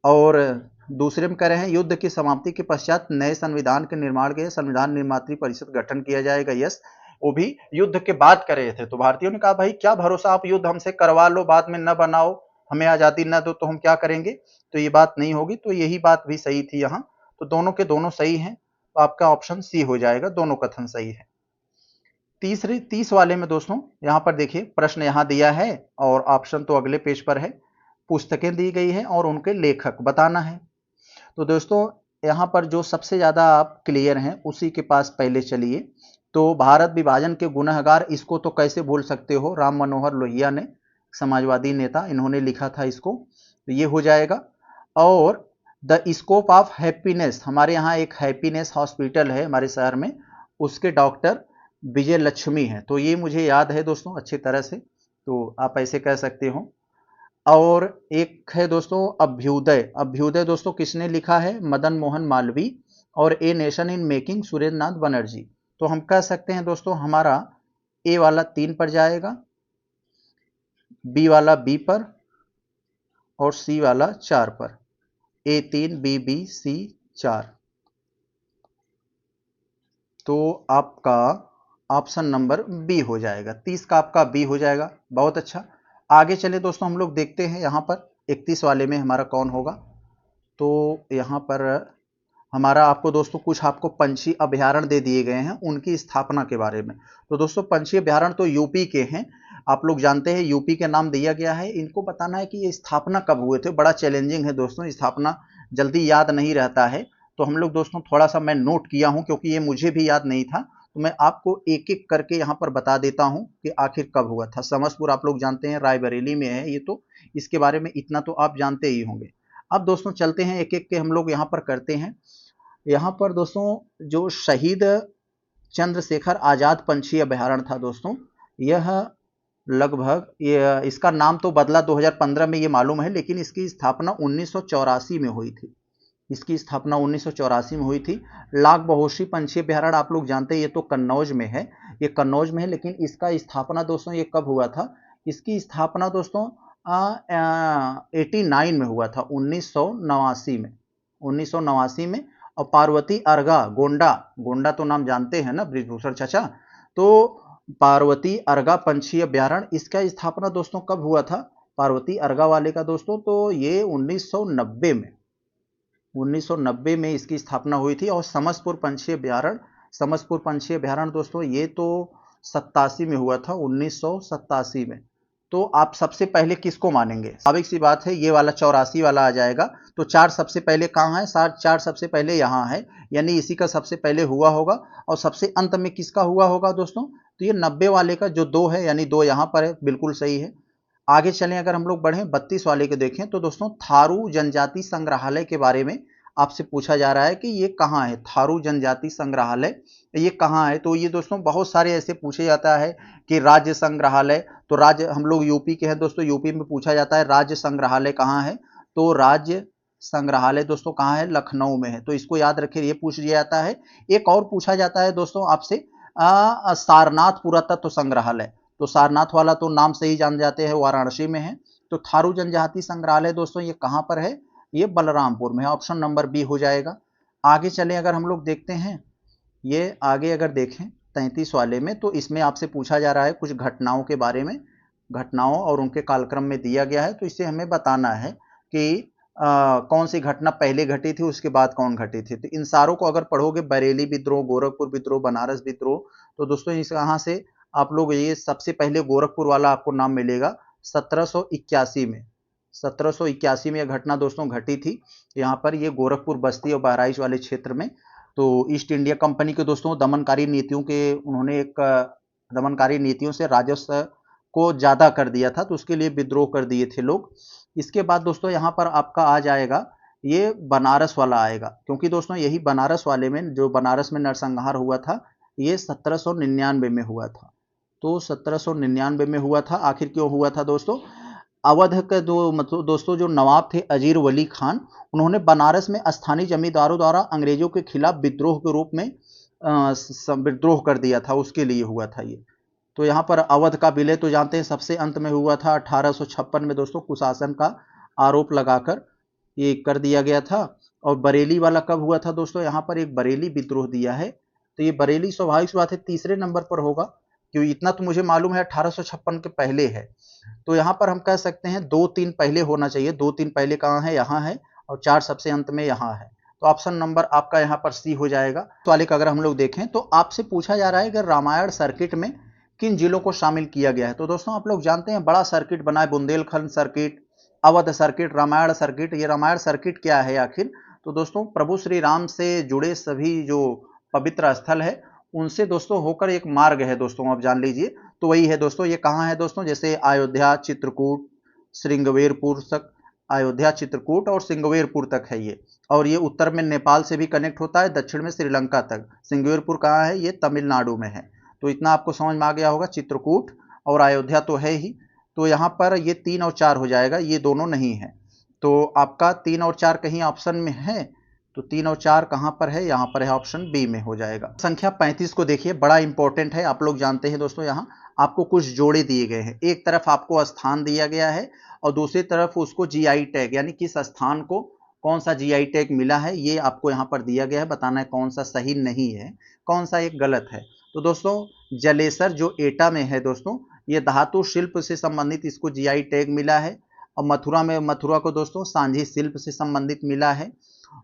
और दूसरे में कह रहे हैं युद्ध की समाप्ति के पश्चात नए संविधान के निर्माण के संविधान निर्मात्री परिषद गठन किया जाएगा। यस, वो भी युद्ध के बाद कर रहे थे। तो भारतीयों ने कहा भाई क्या भरोसा, आप युद्ध हमसे करवा लो, बाद में न बनाओ, हमें आजादी न दो तो हम क्या करेंगे, तो ये बात नहीं होगी। तो यही बात भी सही थी यहाँ, तो दोनों के दोनों सही हैं, तो आपका ऑप्शन सी हो जाएगा, दोनों कथन सही है। 30 वाले में दोस्तों यहाँ पर देखिए प्रश्न यहाँ दिया है और ऑप्शन तो अगले पेज पर है, पुस्तकें दी गई है और उनके लेखक बताना है। तो दोस्तों यहाँ पर जो सबसे ज़्यादा आप क्लियर हैं उसी के पास पहले चलिए। तो भारत विभाजन के गुनहगार, इसको तो कैसे भूल सकते हो, राम मनोहर लोहिया ने, समाजवादी नेता, इन्होंने लिखा था इसको, तो ये हो जाएगा। और द स्कोप ऑफ हैप्पीनेस, हमारे यहाँ एक हैप्पीनेस हॉस्पिटल है हमारे शहर में, उसके डॉक्टर विजय लक्ष्मी हैं, तो ये मुझे याद है दोस्तों अच्छी तरह से, तो आप ऐसे कह सकते हो। और एक है दोस्तों अभ्युदय, अभ्युदय दोस्तों किसने लिखा है, मदन मोहन मालवीय, और a nation in making Surendra Nath Banerjee. तो हम कह सकते हैं दोस्तों हमारा ए वाला 3 पर जाएगा, बी वाला बी पर, और सी वाला 4 पर, ए 3, बी सी 4। तो आपका ऑप्शन नंबर बी हो जाएगा, 30 का आपका बी हो जाएगा। बहुत अच्छा, आगे चले दोस्तों, हम लोग देखते हैं यहाँ पर 31 वाले में हमारा कौन होगा। तो यहाँ पर हमारा आपको दोस्तों कुछ आपको पंछी अभ्यारण्य दे दिए गए हैं, उनकी स्थापना के बारे में। तो दोस्तों पंछी अभ्यारण्य तो यूपी के हैं, आप लोग जानते हैं यूपी के नाम दिया गया है। इनको बताना है कि ये स्थापना कब हुए थे, बड़ा चैलेंजिंग है दोस्तों, स्थापना जल्दी याद नहीं रहता है। तो हम लोग दोस्तों थोड़ा सा मैं नोट किया हूँ क्योंकि ये मुझे भी याद नहीं था, तो मैं आपको एक एक करके यहाँ पर बता देता हूँ कि आखिर कब हुआ था। समस्तपुर आप लोग जानते हैं रायबरेली में है ये, तो इसके बारे में इतना तो आप जानते ही होंगे। अब दोस्तों चलते हैं एक एक के हम लोग यहाँ पर करते हैं। यहाँ पर दोस्तों जो शहीद चंद्रशेखर आजाद पंछी अभयारण्य था दोस्तों, यह लगभग इसका नाम तो बदला 2015 में ये मालूम है, लेकिन इसकी स्थापना 1984 में हुई थी। इसकी स्थापना 1984 में हुई थी। लाख बहोशी पंछी अभयारण्य आप लोग जानते हैं, ये तो कन्नौज में है, ये कन्नौज में है, लेकिन इसका स्थापना दोस्तों ये कब हुआ था, इसकी स्थापना दोस्तों 89 में हुआ था, 1989 में। और पार्वती अर्गा गोंडा, गोंडा तो नाम जानते हैं ना ब्रिजभूषण चाचा, तो पार्वती अर्गा पंछी अभयारण्य, इसका स्थापना दोस्तों कब हुआ था, पार्वती अर्गा वाले का दोस्तों, तो ये 1990 में इसकी स्थापना हुई थी। और समस्तपुर पंछी अभयारण्य दोस्तों ये तो 87 में हुआ था, 1987 में। तो आप सबसे पहले किसको मानेंगे, स्वाभाविक सी बात है ये वाला 84 वाला आ जाएगा। तो 4 सबसे पहले कहाँ है, 4 सबसे पहले यहाँ है, यानी इसी का सबसे पहले हुआ होगा। और सबसे अंत में किसका हुआ होगा दोस्तों, तो ये 90 वाले का जो 2 है, यानी 2 यहाँ पर है, बिल्कुल सही है। आगे चलें, अगर हम लोग बढ़ें 32 वाले को देखें, तो दोस्तों थारू जनजाति संग्रहालय के बारे में आपसे पूछा जा रहा है कि ये कहाँ है, थारू जनजाति संग्रहालय ये कहाँ है। तो ये दोस्तों बहुत सारे ऐसे पूछे जाता है कि राज्य संग्रहालय, तो राज्य हम लोग यूपी के हैं दोस्तों, यूपी में पूछा जाता है राज्य संग्रहालय कहाँ है, तो राज्य संग्रहालय दोस्तों कहाँ है, लखनऊ में है। तो इसको याद रखिए, ये पूछ लिया जाता है। एक और पूछा जाता है दोस्तों आपसे सारनाथ पुरातत्व संग्रहालय, तो सारनाथ वाला तो नाम से ही जान जाते हैं, वाराणसी में है। तो थारू जनजाति संग्रहालय दोस्तों ये कहाँ पर है, ये बलरामपुर में है, ऑप्शन नंबर बी हो जाएगा। आगे चलें, अगर हम लोग देखते हैं, ये आगे अगर देखें 33 वाले में, तो इसमें आपसे पूछा जा रहा है कुछ घटनाओं के बारे में, घटनाओं और उनके कालक्रम में दिया गया है। तो इसे हमें बताना है कि कौन सी घटना पहले घटी थी, उसके बाद कौन घटी थी। तो इन सारों को अगर पढ़ोगे, बरेली विद्रोह, गोरखपुर विद्रोह, बनारस विद्रोह, तो दोस्तों इस यहाँ से आप लोग ये सबसे पहले गोरखपुर वाला आपको नाम मिलेगा 1781 में। 1781 में यह घटना दोस्तों घटी थी, यहाँ पर ये गोरखपुर, बस्ती और बहराइच वाले क्षेत्र में। तो ईस्ट इंडिया कंपनी के दोस्तों दमनकारी नीतियों के, उन्होंने एक दमनकारी नीतियों से राजस्व को ज्यादा कर दिया था, तो उसके लिए विद्रोह कर दिए थे लोग। इसके बाद दोस्तों यहाँ पर आपका आ जाएगा ये बनारस वाला आएगा, क्योंकि दोस्तों यही बनारस वाले में, जो बनारस में नरसंहार हुआ था, ये 1799 में हुआ था। तो 1799 में हुआ था। आखिर क्यों हुआ था दोस्तों? अवध का जो मतलब दोस्तों जो नवाब थे अजीर वली खान, उन्होंने बनारस में स्थानीय जमींदारों द्वारा अंग्रेजों के खिलाफ विद्रोह के रूप में विद्रोह कर दिया था, उसके लिए हुआ था ये। तो यहाँ पर अवध का विलय तो जानते हैं सबसे अंत में हुआ था 1856 में दोस्तों, कुशासन का आरोप लगाकर ये कर दिया गया था। और बरेली वाला कब हुआ था दोस्तों? यहाँ पर एक बरेली विद्रोह दिया है, तो ये बरेली स्वाभाविक बात है तीसरे नंबर पर होगा, क्योंकि इतना तो मुझे मालूम है 1856 के पहले है। तो यहाँ पर हम कह सकते हैं 2-3 पहले होना चाहिए। 2-3 पहले कहाँ है? यहाँ है, और 4 सबसे अंत में यहाँ है। तो ऑप्शन नंबर आपका यहाँ पर सी हो जाएगा। तो वाले का अगर हम लोग देखें तो आपसे पूछा जा रहा है कि रामायण सर्किट में किन जिलों को शामिल किया गया है। तो दोस्तों आप लोग जानते हैं बड़ा सर्किट बना है, Bundelkhand circuit, Awadh circuit, Ramayan circuit. ये रामायण सर्किट क्या है आखिर? तो दोस्तों प्रभु श्री राम से जुड़े सभी जो पवित्र स्थल है, उनसे दोस्तों होकर एक मार्ग है दोस्तों, आप जान लीजिए। तो वही है दोस्तों, ये कहाँ है दोस्तों? जैसे अयोध्या, चित्रकूट, श्रृंगवेरपुर तक, अयोध्या, चित्रकूट और श्रृंगवेरपुर तक है ये। और ये उत्तर में नेपाल से भी कनेक्ट होता है, दक्षिण में श्रीलंका तक। श्रृंगवेरपुर कहाँ है? ये तमिलनाडु में है। तो इतना आपको समझ में आ गया होगा। चित्रकूट और अयोध्या तो है ही, तो यहाँ पर ये 3 और 4 हो जाएगा, ये दोनों नहीं है। तो आपका 3 और 4 कहीं ऑप्शन में है, तो 3 और 4 कहाँ पर है? यहाँ पर है, ऑप्शन बी में हो जाएगा। संख्या 35 को देखिए, बड़ा इंपॉर्टेंट है। आप लोग जानते हैं दोस्तों, यहाँ आपको कुछ जोड़े दिए गए हैं। एक तरफ आपको स्थान दिया गया है और दूसरी तरफ उसको जीआई टैग, यानी किस स्थान को कौन सा जीआई टैग मिला है, ये आपको यहाँ पर दिया गया है। बताना है कौन सा सही नहीं है, कौन सा एक गलत है। तो दोस्तों जलेसर जो एटा में है दोस्तों, ये धातु शिल्प से संबंधित इसको जीआई टैग मिला है। और मथुरा में, मथुरा को दोस्तों सांझी शिल्प से संबंधित मिला है।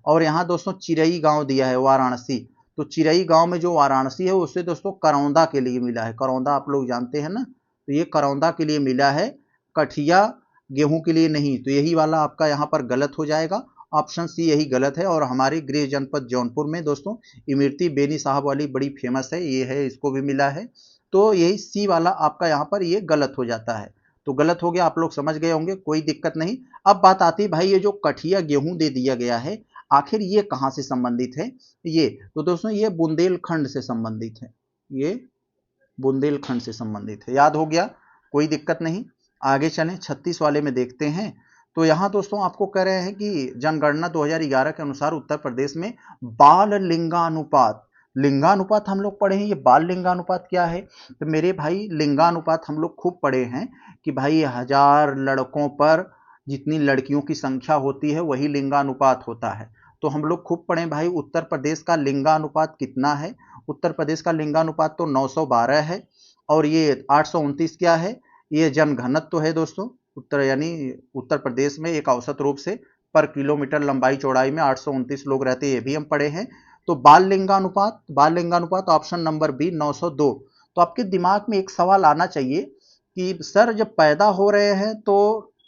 और यहाँ दोस्तों चिरई गांव दिया है, वाराणसी। तो चिरई गांव में जो वाराणसी है उससे दोस्तों करौंदा के लिए मिला है। करौंदा आप लोग जानते हैं ना, तो ये करौंदा के लिए मिला है, कठिया गेहूं के लिए नहीं। तो यही वाला आपका यहाँ पर गलत हो जाएगा, ऑप्शन सी यही गलत है। और हमारी गृह जनपद जौनपुर में दोस्तों इमरती बेनी साहब वाली बड़ी फेमस है, ये है, इसको भी मिला है। तो यही सी वाला आपका यहाँ पर ये गलत हो जाता है। तो गलत हो गया, आप लोग समझ गए होंगे, कोई दिक्कत नहीं। अब बात आती है भाई, ये जो कठिया गेहूं दे दिया गया है, आखिर ये कहां से संबंधित है? ये तो दोस्तों ये बुंदेलखंड से संबंधित है, ये बुंदेलखंड से संबंधित है। याद हो गया, कोई दिक्कत नहीं। आगे चलें, 36 वाले में देखते हैं। तो यहां दोस्तों आपको कह रहे हैं कि जनगणना 2011 के अनुसार उत्तर प्रदेश में बाल लिंगानुपात, लिंगानुपात हम लोग पढ़े हैं, ये बाल लिंगानुपात क्या है? तो मेरे भाई लिंगानुपात हम लोग खूब पढ़े हैं कि भाई 1000 लड़कों पर जितनी लड़कियों की संख्या होती है वही लिंगानुपात होता है। तो हम लोग खूब पढ़े भाई, उत्तर प्रदेश का लिंगानुपात कितना है? उत्तर प्रदेश का लिंगानुपात तो 912 है। और ये 829 क्या है? ये जनघनत्व है दोस्तों। उत्तर यानी उत्तर प्रदेश में एक औसत रूप से पर किलोमीटर लंबाई चौड़ाई में 829 लोग रहते हैं, ये भी हम पढ़े हैं। तो बाल लिंगानुपात, बाल लिंगानुपात ऑप्शन नंबर बी 902। तो आपके दिमाग में एक सवाल आना चाहिए कि सर जब पैदा हो रहे हैं तो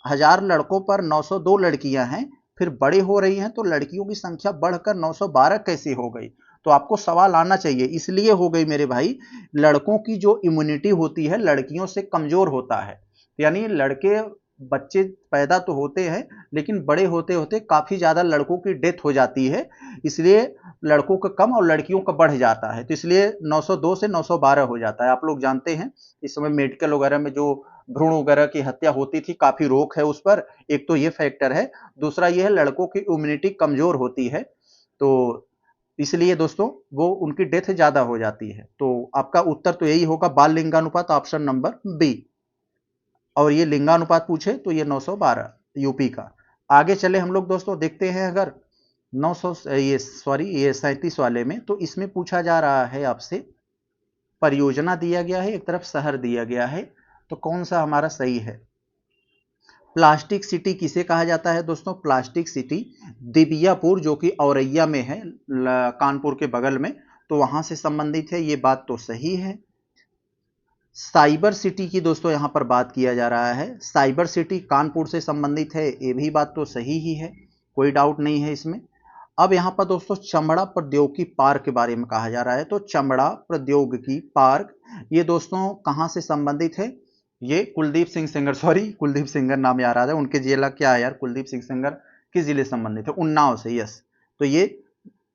1000 लड़कों पर 902 लड़कियां हैं, फिर बड़े हो रही हैं तो लड़कियों की संख्या बढ़कर 912 कैसे हो गई? तो आपको सवाल आना चाहिए, इसलिए हो गई मेरे भाई, लड़कों की जो इम्यूनिटी होती है लड़कियों से कमजोर होता है। यानी लड़के बच्चे पैदा तो होते हैं लेकिन बड़े होते होते काफी ज्यादा लड़कों की डेथ हो जाती है, इसलिए लड़कों का कम और लड़कियों का बढ़ जाता है। तो इसलिए 902 से 912 हो जाता है। आप लोग जानते हैं इस समय मेडिकल वगैरह में जो भ्रूण वगैरह की हत्या होती थी, काफी रोक है उस पर। एक तो ये फैक्टर है, दूसरा ये है लड़कों की इम्यूनिटी कमजोर होती है, तो इसलिए दोस्तों वो उनकी डेथ ज्यादा हो जाती है। तो आपका उत्तर तो यही होगा, बाल लिंगानुपात, ऑप्शन नंबर बी। और ये लिंगानुपात पूछे तो ये 912 यूपी का। आगे चले हम लोग दोस्तों, देखते हैं अगर 900 ये सॉरी ये 37 वाले में, तो इसमें पूछा जा रहा है आपसे, परियोजना दिया गया है, एक तरफ शहर दिया गया है, तो कौन सा हमारा सही है? प्लास्टिक सिटी किसे कहा जाता है दोस्तों? प्लास्टिक सिटी दिबियापुर, जो कि औरैया में है, कानपुर के बगल में, तो वहां से संबंधित है, ये बात तो सही है। साइबर सिटी की दोस्तों यहां पर बात किया जा रहा है, साइबर सिटी कानपुर से संबंधित है, ये भी बात तो सही ही है, कोई डाउट नहीं है इसमें। अब यहां पर दोस्तों चमड़ा प्रौद्योगिकी पार्क के बारे में कहा जा रहा है, तो चमड़ा प्रौद्योगिकी पार्क ये दोस्तों कहां से संबंधित है? ये कुलदीप सिंह सेंगर, सॉरी कुलदीप सेंगर नाम याद आ रहा है, उनके जिला क्या है यार, कुलदीप सिंह सेंगर किस जिले से संबंधित है? उन्नाव से। यस, तो ये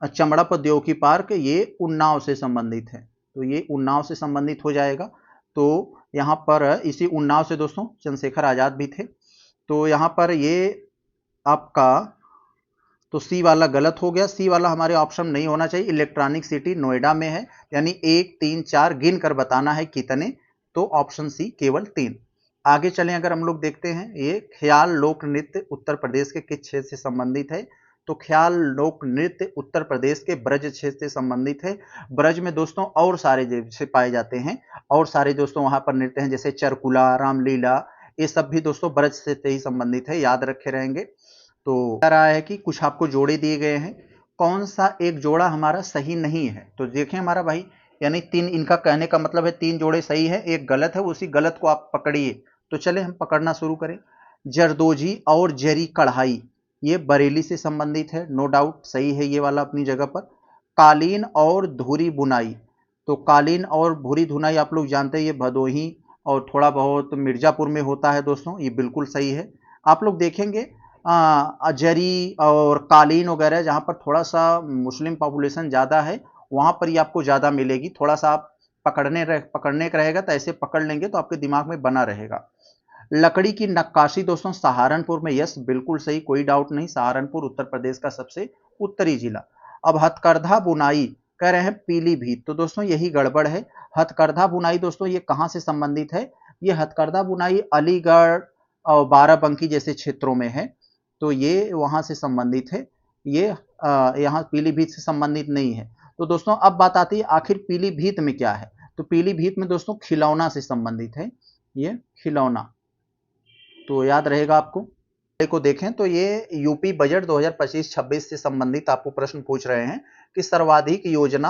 चमड़ा प्रौद्योगिकी पार्क ये उन्नाव से संबंधित है, तो ये उन्नाव से संबंधित हो जाएगा। तो यहाँ पर इसी उन्नाव से दोस्तों चंद्रशेखर आजाद भी थे। तो यहाँ पर ये आपका तो सी वाला गलत हो गया, सी वाला हमारे ऑप्शन नहीं होना चाहिए। इलेक्ट्रॉनिक सिटी नोएडा में है, यानी 1 3 4 गिन कर बताना है कितने, तो ऑप्शन सी केवल 3। आगे चलें, अगर हम लोग देखते हैं ये ख्याल लोक नृत्य उत्तर प्रदेश के किस क्षेत्र से संबंधित है? तो ख्याल लोक नृत्य उत्तर प्रदेश के ब्रज क्षेत्र से संबंधित है। ब्रज में दोस्तों और सारे जैसे पाए जाते हैं, और सारे दोस्तों वहां पर नृत्य हैं, जैसे चरकुला, रामलीला, ये सब भी दोस्तों ब्रज से ही संबंधित है, याद रखे रहेंगे। तो कह रहा है कि कुछ आपको जोड़े दिए गए हैं, कौन सा एक जोड़ा हमारा सही नहीं है? तो देखें हमारा भाई, यानी 3, इनका कहने का मतलब है 3 जोड़े सही है, एक गलत है, उसी गलत को आप पकड़िए। तो चले हम पकड़ना शुरू करें। जरदोजी और जरी कढ़ाई, ये बरेली से संबंधित है, नो डाउट सही है ये वाला अपनी जगह पर। कालीन और धुरी बुनाई, तो कालीन और भूरी धुनाई आप लोग जानते हैं ये भदोही और थोड़ा बहुत मिर्जापुर में होता है दोस्तों, ये बिल्कुल सही है। आप लोग देखेंगे जरी और कालीन वगैरह जहाँ पर थोड़ा सा मुस्लिम पॉपुलेशन ज़्यादा है, वहाँ पर ही आपको ज़्यादा मिलेगी। थोड़ा सा आप पकड़ने का रहेगा, तो ऐसे पकड़ लेंगे तो आपके दिमाग में बना रहेगा। लकड़ी की नक्काशी दोस्तों सहारनपुर में, यस बिल्कुल सही, कोई डाउट नहीं, सहारनपुर उत्तर प्रदेश का सबसे उत्तरी जिला। अब हथकरघा बुनाई कह रहे हैं पीलीभीत, तो दोस्तों यही गड़बड़ है। हथकरघा बुनाई दोस्तों ये कहाँ से संबंधित है? ये हथकरघा बुनाई अलीगढ़ और बाराबंकी जैसे क्षेत्रों में है, तो ये वहां से संबंधित है, ये यहाँ पीलीभीत से संबंधित नहीं है। तो दोस्तों अब बात आती है आखिर पीलीभीत में क्या है? तो पीलीभीत में दोस्तों खिलौना से संबंधित है, ये खिलौना, तो याद रहेगा आपको। को देखें तो ये यूपी बजट 2025-26 से संबंधित आपको प्रश्न पूछ रहे हैं कि सर्वाधिक योजना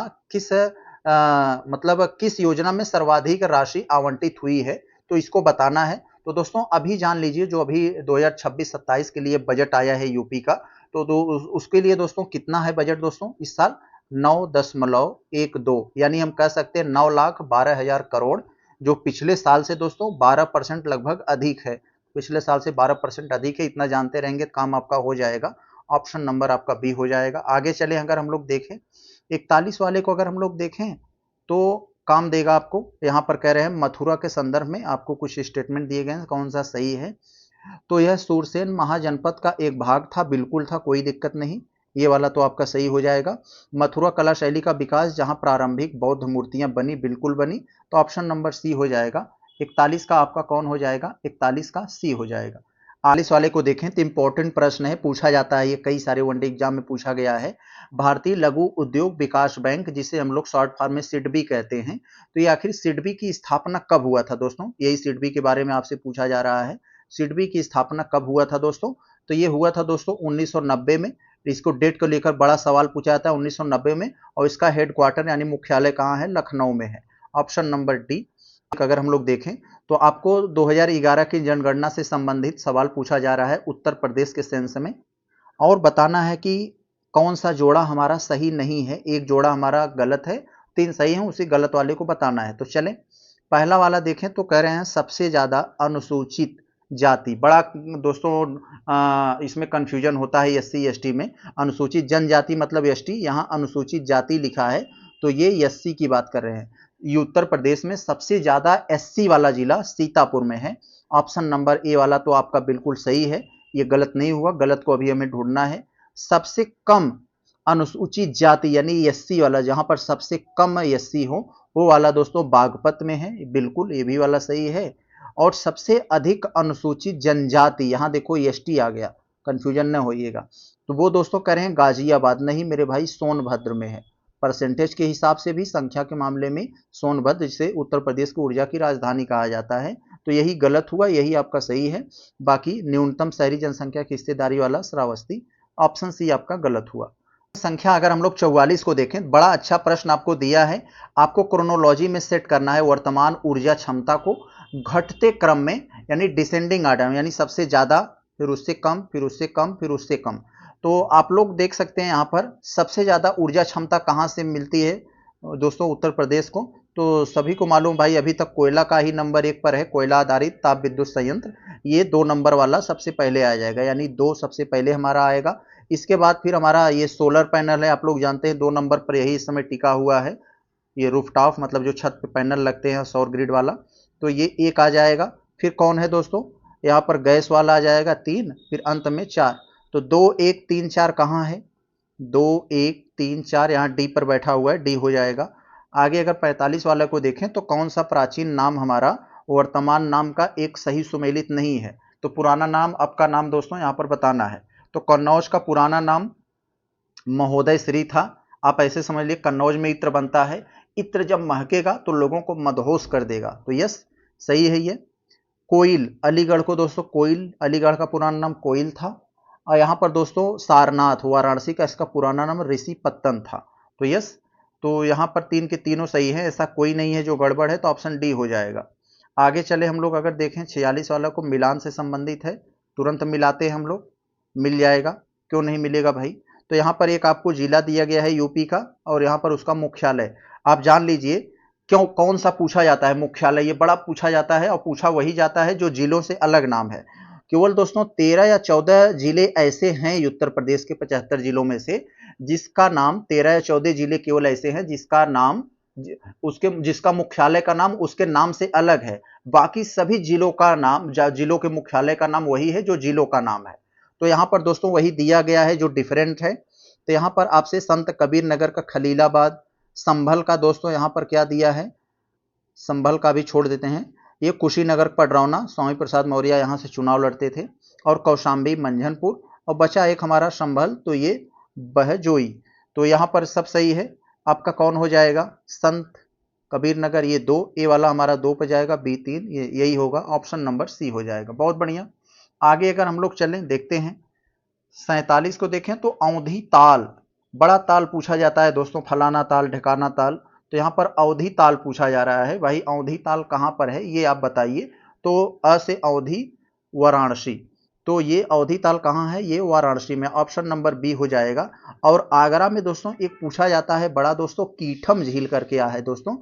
मतलब किस योजना में सर्वाधिक राशि आवंटित हुई है, तो इसको बताना है। तो दोस्तों अभी जान लीजिए, जो अभी 2026-27 के लिए बजट आया है यूपी का, तो उसके लिए दोस्तों कितना है बजट दोस्तों इस साल? 9.12, यानी हम कह सकते हैं 9,12,000 करोड़, जो पिछले साल से दोस्तों 12% लगभग अधिक है, पिछले साल से 12% अधिक है। इतना जानते रहेंगे तो काम आपका हो जाएगा, ऑप्शन नंबर आपका बी हो जाएगा। आगे चले, अगर हम लोग देखें 41 वाले को, अगर हम लोग देखें तो काम देगा आपको। यहाँ पर कह रहे हैं मथुरा के संदर्भ में आपको कुछ स्टेटमेंट दिए गए हैं, कौन सा सही है? तो यह सूरसेन महाजनपद का एक भाग था, बिल्कुल था, कोई दिक्कत नहीं, ये वाला तो आपका सही हो जाएगा। मथुरा कला शैली का विकास जहां प्रारंभिक बौद्ध मूर्तियां बनी, बिल्कुल बनी, तो ऑप्शन नंबर सी हो जाएगा। 41 का आपका कौन हो जाएगा? 41 का सी हो जाएगा। 40 वाले को देखें तो इंपॉर्टेंट प्रश्न है, पूछा जाता है, ये कई सारे वनडे एग्जाम में पूछा गया है। भारतीय लघु उद्योग विकास बैंक, जिसे हम लोग शॉर्ट फॉर्म में सिडबी कहते हैं, तो ये आखिर सिडबी की स्थापना कब हुआ था दोस्तों? यही सिडबी के बारे में आपसे पूछा जा रहा है, सिडबी की स्थापना कब हुआ था दोस्तों? तो ये हुआ था दोस्तों 1990 में। इसको डेट को लेकर बड़ा सवाल पूछा जाता है, 1990 में, और इसका हेडक्वार्टर यानी मुख्यालय कहाँ है? लखनऊ में है, ऑप्शन नंबर डी। अगर हम लोग देखें तो आपको 2011 की जनगणना से संबंधित सवाल पूछा जा रहा है उत्तर प्रदेश के सेंस में, और बताना है कि कौन सा जोड़ा हमारा सही नहीं है। एक जोड़ा हमारा गलत है, 3 सही है, उसी गलत वाले को बताना है। तो चलें, पहला वाला देखें तो कह रहे हैं सबसे ज्यादा अनुसूचित जाति, बड़ा दोस्तों इसमें कंफ्यूजन होता है SC ST में। अनुसूचित जनजाति मतलब ST, यहाँ अनुसूचित जाति लिखा है, तो ये SC की बात कर रहे हैं। ये उत्तर प्रदेश में सबसे ज्यादा SC वाला जिला सीतापुर में है, ऑप्शन नंबर ए वाला तो आपका बिल्कुल सही है, ये गलत नहीं हुआ, गलत को अभी हमें ढूंढना है। सबसे कम अनुसूचित जाति यानी SC वाला, जहां पर सबसे कम SC हो, वो वाला दोस्तों बागपत में है, बिल्कुल ये भी वाला सही है। और सबसे अधिक अनुसूचित जनजाति, यहां देखो ST आ गया, कंफ्यूजन न होइएगा, तो वो दोस्तों कह रहे हैं गाजियाबाद, नहीं मेरे भाई सोनभद्र में है। परसेंटेज के हिसाब से भी, संख्या के मामले में सोनभद्र, जिसे उत्तर प्रदेश को ऊर्जा की राजधानी कहा जाता है, तो यही गलत हुआ, यही आपका सही है। बाकी न्यूनतम शहरी जनसंख्या की हिस्सेदारी वाला श्रावस्ती, ऑप्शन सी आपका गलत हुआ। संख्या अगर हम लोग 44 को देखें, बड़ा अच्छा प्रश्न आपको दिया है, आपको क्रोनोलॉजी में सेट करना है वर्तमान ऊर्जा क्षमता को घटते क्रम में, यानी डिसेंडिंग ऑर्डर, यानी सबसे ज्यादा, फिर उससे कम, फिर उससे कम, फिर उससे कम। तो आप लोग देख सकते हैं यहाँ पर सबसे ज्यादा ऊर्जा क्षमता कहाँ से मिलती है दोस्तों उत्तर प्रदेश को? तो सभी को मालूम भाई अभी तक कोयला का ही नंबर 1 पर है, कोयला आधारित ताप विद्युत संयंत्र, ये 2 नंबर वाला सबसे पहले आ जाएगा, यानी 2 सबसे पहले हमारा आएगा। इसके बाद फिर हमारा ये सोलर पैनल है, आप लोग जानते हैं 2 नंबर पर यही इस समय टिका हुआ है, ये रूफटॉप मतलब जो छत पे पैनल लगते हैं सौर ग्रिड वाला, तो ये 1 आ जाएगा। फिर कौन है दोस्तों, यहाँ पर गैस वाला आ जाएगा 3, फिर अंत में 4। तो 2 1 3 4 कहाँ है, 2 1 3 4 यहाँ डी पर बैठा हुआ है, डी हो जाएगा। आगे अगर 45 वाले को देखें तो कौन सा प्राचीन नाम हमारा वर्तमान नाम का एक सही सुमेलित नहीं है, तो पुराना नाम आपका नाम दोस्तों यहाँ पर बताना है। तो कन्नौज का पुराना नाम महोदय श्री था, आप ऐसे समझ लिए कन्नौज में इत्र बनता है, इत्र जब महकेगा तो लोगों को मदहोश कर देगा, तो यस सही है ये। कोइल, अलीगढ़ को दोस्तों कोइल, अलीगढ़ का पुराना नाम कोइल था। और यहाँ पर दोस्तों सारनाथ वाराणसी का इसका पुराना नाम ऋषि पत्तन था, तो यस, तो यहाँ पर 3 के तीनों सही है, ऐसा कोई नहीं है जो गड़बड़ है, तो ऑप्शन डी हो जाएगा। आगे चले हम लोग अगर देखें 46 वाला को मिलान से संबंधित है, तुरंत मिलाते हैं हम लोग, मिल जाएगा, क्यों नहीं मिलेगा भाई। तो यहाँ पर एक आपको जिला दिया गया है यूपी का, और यहाँ पर उसका मुख्यालय, आप जान लीजिए क्यों कौन सा पूछा जाता है मुख्यालय, ये बड़ा पूछा जाता है और पूछा वही जाता है जो जिलों से अलग नाम है। केवल दोस्तों 13 या 14 जिले ऐसे हैं उत्तर प्रदेश के 75 जिलों में से, जिसका नाम 13 या 14 जिले केवल ऐसे हैं जिसका नाम उसके जिसका मुख्यालय का नाम उसके नाम से अलग है, बाकी सभी जिलों का नाम जिलों के मुख्यालय का नाम वही है जो जिलों का नाम है। तो यहाँ पर दोस्तों वही दिया गया है जो डिफरेंट है। तो यहाँ पर आपसे संत कबीर नगर का खलीलाबाद, संभल का दोस्तों यहाँ पर क्या दिया है, संभल का भी छोड़ देते हैं, ये कुशीनगर पडरौना, स्वामी प्रसाद मौर्य यहाँ से चुनाव लड़ते थे, और कौशाम्बी मंझनपुर, और बचा एक हमारा संभल, तो ये बहजोई। तो यहाँ पर सब सही है, आपका कौन हो जाएगा, संत कबीर नगर, ये 2, ए वाला हमारा 2 पे जाएगा, बी 3, यही होगा, ऑप्शन नंबर सी हो जाएगा। बहुत बढ़िया। आगे अगर हम लोग चलें देखते हैं 47 को देखें तो अवधि ताल, बड़ा ताल पूछा जाता है दोस्तों, फलाना ताल ढिकाना ताल, तो यहाँ पर अवधि ताल पूछा जा रहा है, भाई अवधि ताल कहाँ पर है ये आप बताइए। तो अ से अवधि वाराणसी, तो ये अवधि ताल कहाँ है, ये वाराणसी में, ऑप्शन नंबर बी हो जाएगा। और आगरा में दोस्तों एक पूछा जाता है बड़ा दोस्तों, कीठम झील करके आ है दोस्तों,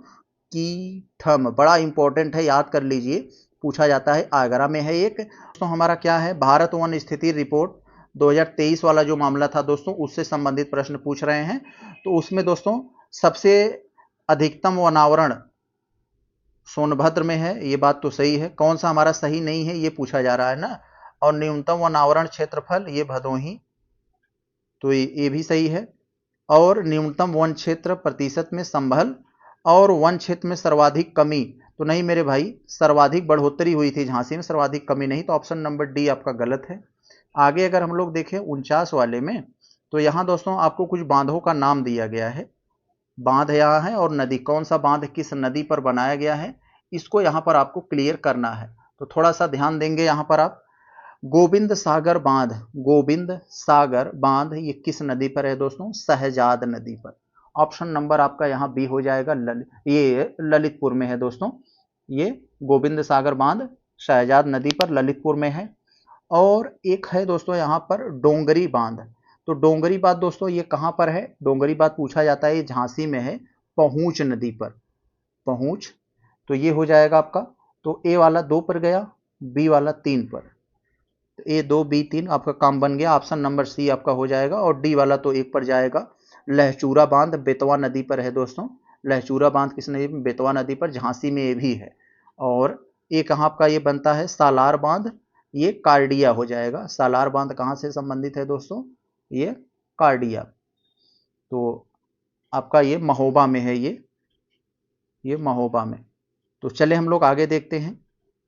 कीठम बड़ा इंपॉर्टेंट है, याद कर लीजिए, पूछा जाता है, आगरा में है एक। दोस्तों हमारा क्या है, भारत वन स्थिति रिपोर्ट 2023 वाला जो मामला था दोस्तों, उससे संबंधित प्रश्न पूछ रहे हैं। तो उसमें दोस्तों सबसे अधिकतम वनावरण सोनभद्र में है, ये बात तो सही है, कौन सा हमारा सही नहीं है ये पूछा जा रहा है ना, और न्यूनतम वनावरण क्षेत्रफल ये भदोही, तो ये भी सही है, और न्यूनतम वन क्षेत्र प्रतिशत में संभल, और वन क्षेत्र में सर्वाधिक कमी, तो नहीं मेरे भाई, सर्वाधिक बढ़ोतरी हुई थी झांसी में, सर्वाधिक कमी नहीं, तो ऑप्शन नंबर डी आपका गलत है। आगे अगर हम लोग देखें 49 वाले में, तो यहाँ दोस्तों आपको कुछ बांधों का नाम दिया गया है, बांध यहाँ है और नदी, कौन सा बांध किस नदी पर बनाया गया है, इसको यहाँ पर आपको क्लियर करना है, तो थोड़ा सा ध्यान देंगे यहाँ पर आप। गोविंद सागर बांध, गोविंद सागर बांध ये किस नदी पर है दोस्तों, सहजाद नदी पर, ऑप्शन नंबर आपका यहाँ बी हो जाएगा, ये ललितपुर में है दोस्तों, ये गोविंद सागर बांध सहजाद नदी पर ललितपुर में है। और एक है दोस्तों यहाँ पर डोंगरी बांध, तो डोंगरी बांध दोस्तों ये कहाँ पर है, डोंगरी बांध पूछा जाता है, ये झांसी में है, पहुंच नदी पर, पहुंच, तो ये हो जाएगा आपका। तो ए वाला 2 पर गया, बी वाला 3 पर, तो ए 2 बी 3 आपका काम बन गया, ऑप्शन नंबर सी आपका हो जाएगा, और डी वाला तो 1 पर जाएगा। लहचूरा बांध बेतवा नदी पर है दोस्तों, लहचूरा बांध किस नदी में, बेतवा नदी पर, झांसी में ये भी है। और ये कहाँ आपका ये बनता है, सालार बांध, ये कार्डिया हो जाएगा, सालार बांध कहाँ से संबंधित है दोस्तों, ये कार्डिया, तो आपका ये महोबा में है, ये महोबा में। तो चले हम लोग आगे देखते हैं,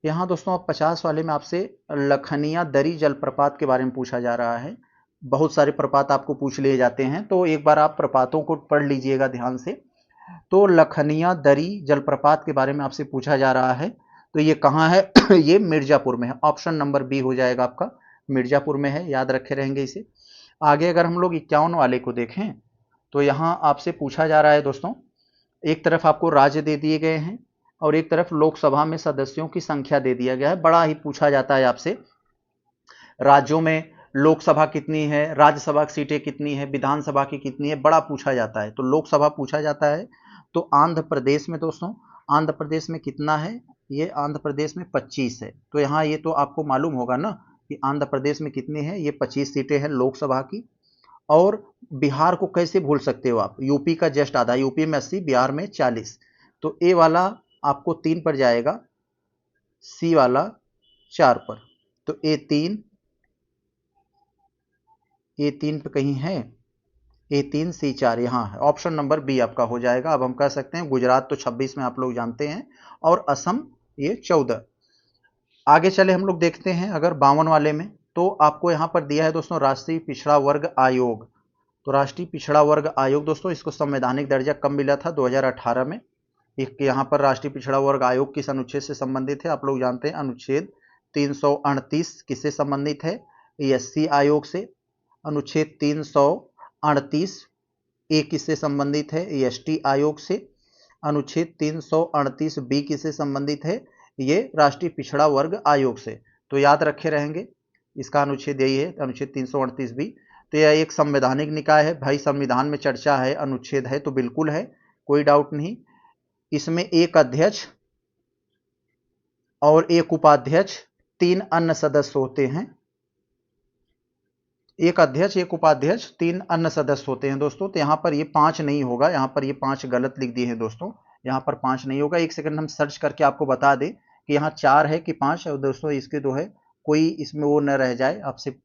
यहाँ दोस्तों आप 50 वाले में आपसे लखनिया दरी जलप्रपात के बारे में पूछा जा रहा है, बहुत सारे प्रपात आपको पूछ लिए जाते हैं, तो एक बार आप प्रपातों को पढ़ लीजिएगा ध्यान से। तो लखनिया दरी जलप्रपात के बारे में आपसे पूछा जा रहा है, तो ये कहाँ है ये मिर्जापुर में है, ऑप्शन नंबर बी हो जाएगा आपका, मिर्जापुर में है, याद रखे रहेंगे इसे। आगे अगर हम लोग 51 वाले को देखें, तो यहाँ आपसे पूछा जा रहा है दोस्तों, एक तरफ आपको राज्य दे दिए गए हैं और एक तरफ लोकसभा में सदस्यों की संख्या दे दिया गया है, बड़ा ही पूछा जाता है आपसे, राज्यों में लोकसभा कितनी है, राज्यसभा की सीटें कितनी है, विधानसभा की कितनी है, बड़ा पूछा जाता है। तो लोकसभा पूछा जाता है, तो आंध्र प्रदेश में दोस्तों, आंध्र प्रदेश में कितना है, ये आंध्र प्रदेश में 25 है। तो यहाँ ये तो आपको मालूम होगा ना कि आंध्र प्रदेश में कितनी है, ये 25 सीटें हैं लोकसभा की। और बिहार को कैसे भूल सकते हो आप, यूपी का जस्ट आधा, यूपी में 80, बिहार में 40। तो ए वाला आपको 3 पर जाएगा, सी वाला 4 पर। तो ए3 पे कहीं है, A3 C4 यहाँ है, ऑप्शन नंबर बी आपका हो जाएगा। अब हम कह सकते हैं गुजरात तो 26 में आप लोग जानते हैं, और असम ये 14। आगे चले हम लोग देखते हैं अगर 52 वाले में, तो आपको यहाँ पर दिया है दोस्तों राष्ट्रीय पिछड़ा वर्ग आयोग। तो राष्ट्रीय पिछड़ा वर्ग आयोग दोस्तों, इसको संवैधानिक दर्जा कब मिला था, 2018 में। यहाँ पर राष्ट्रीय पिछड़ा वर्ग आयोग किस अनुच्छेद से संबंधित है, आप लोग जानते हैं अनुच्छेद 338 किससे संबंधित है, एससी आयोग से। अनुच्छेद 338 ए किससे संबंधित है, एसटी आयोग से। अनुच्छेद 338 बी किससे संबंधित है, ये राष्ट्रीय पिछड़ा वर्ग आयोग से। तो याद रखे रहेंगे, इसका अनुच्छेद यही है, अनुच्छेद 338 बी। तो यह एक संवैधानिक निकाय है भाई, संविधान में चर्चा है, अनुच्छेद है तो बिल्कुल है, कोई डाउट नहीं। इसमें एक अध्यक्ष और एक उपाध्यक्ष, 3 अन्य सदस्य होते हैं। एक अध्यक्ष, एक उपाध्यक्ष, 3 अन्य सदस्य होते हैं दोस्तों। तो यहाँ पर ये 5 नहीं होगा, यहाँ पर ये 5 गलत लिख दिए हैं दोस्तों, यहाँ पर 5 नहीं होगा। एक सेकंड हम सर्च करके आपको बता दें कि यहाँ 4 है कि 5 है दोस्तों, इसके 2 है, कोई इसमें वो न रह जाए आपसे।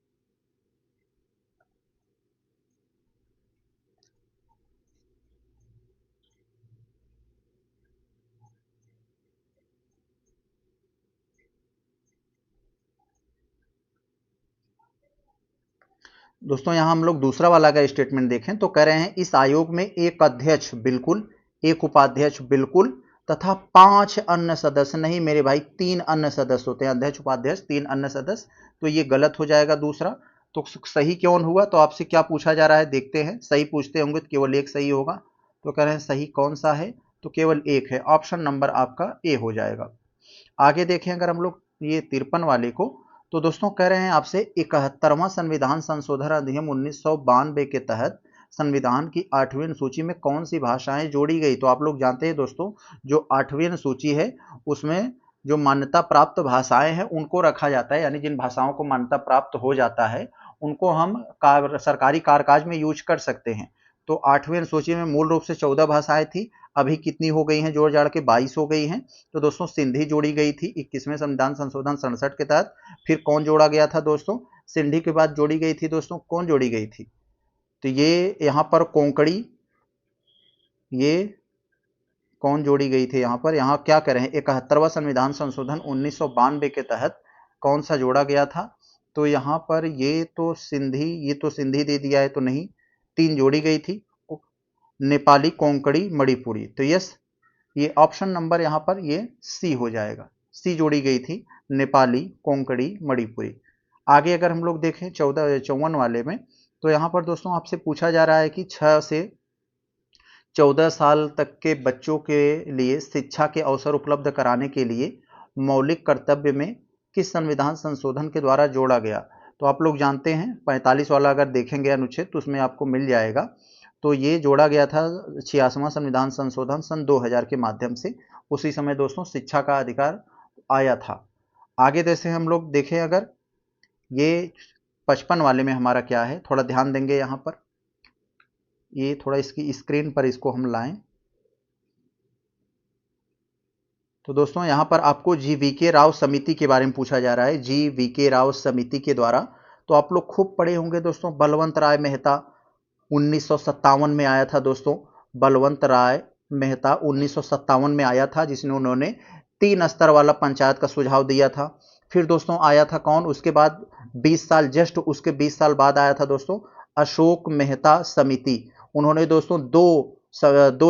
दोस्तों यहाँ हम लोग दूसरा वाला का स्टेटमेंट देखें तो कह रहे हैं इस आयोग में एक अध्यक्ष बिल्कुल, एक उपाध्यक्ष बिल्कुल, तथा 5 अन्य सदस्य नहीं मेरे भाई, 3 अन्य सदस्य होते हैं, अध्यक्ष उपाध्यक्ष 3 अन्य सदस्य। तो ये गलत हो जाएगा दूसरा। तो सही क्यों हुआ, तो आपसे क्या पूछा जा रहा है देखते हैं, सही पूछते होंगे तो केवल एक सही होगा। तो कह रहे हैं सही कौन सा है, तो केवल एक है, ऑप्शन नंबर आपका ए हो जाएगा। आगे देखें अगर हम लोग ये 53 वाले को, तो दोस्तों कह रहे हैं आपसे 71वां संविधान संशोधन अधिनियम 1992 के तहत संविधान की 8वीं अनुसूची में कौन सी भाषाएं जोड़ी गई। तो आप लोग जानते हैं दोस्तों, जो 8वीं अनुसूची है उसमें जो मान्यता प्राप्त भाषाएं हैं उनको रखा जाता है, यानी जिन भाषाओं को मान्यता प्राप्त हो जाता है उनको हम सरकारी कामकाज में यूज कर सकते हैं। तो 8वीं अनुसूची में मूल रूप से 14 भाषाएं थी, अभी कितनी हो गई हैं जोड़ जाड़ के, 22 हो गई हैं। तो दोस्तों सिंधी जोड़ी गई थी 21वें संविधान संशोधन 67 के तहत। फिर कौन जोड़ा गया था दोस्तों, सिंधी के बाद जोड़ी गई थी दोस्तों, कौन जोड़ी गई थी, तो ये यहाँ पर कोंकणी, ये कौन जोड़ी गई थी यहाँ पर, यहाँ क्या कह रहे हैं 71वां संविधान संशोधन 1992 के तहत कौन सा जोड़ा गया था। तो यहाँ पर ये तो सिंधी, ये तो सिंधी दे दिया है तो नहीं, 3 जोड़ी गई थी, नेपाली, कोंकणी, मणिपुरी। तो यस, ये ऑप्शन नंबर यहाँ पर ये सी हो जाएगा, सी जोड़ी गई थी, नेपाली, कोंकणी, मणिपुरी। आगे अगर हम लोग देखें 54 वाले में, तो यहाँ पर दोस्तों आपसे पूछा जा रहा है कि 6 से 14 साल तक के बच्चों के लिए शिक्षा के अवसर उपलब्ध कराने के लिए मौलिक कर्तव्य में किस संविधान संशोधन के द्वारा जोड़ा गया। तो आप लोग जानते हैं 45 वाला अगर देखेंगे अनुच्छेद तो उसमें आपको मिल जाएगा। तो ये जोड़ा गया था 86वां संविधान संशोधन सन 2000 के माध्यम से, उसी समय दोस्तों शिक्षा का अधिकार आया था। आगे जैसे हम लोग देखें अगर ये 55 वाले में हमारा क्या है, थोड़ा ध्यान देंगे यहाँ पर, ये थोड़ा इसकी स्क्रीन पर इसको हम लाएं। तो दोस्तों यहाँ पर आपको GVK राव समिति के बारे में पूछा जा रहा है, GVK राव समिति के द्वारा। तो आप लोग खूब पढ़े होंगे दोस्तों, बलवंत राय मेहता 1957 में आया था दोस्तों, बलवंत राय मेहता 1957 में आया था, जिसने उन्होंने 3 स्तर वाला पंचायत का सुझाव दिया था। फिर दोस्तों आया था कौन, उसके बाद 20 साल, जस्ट उसके 20 साल बाद आया था दोस्तों अशोक मेहता समिति। उन्होंने दोस्तों दो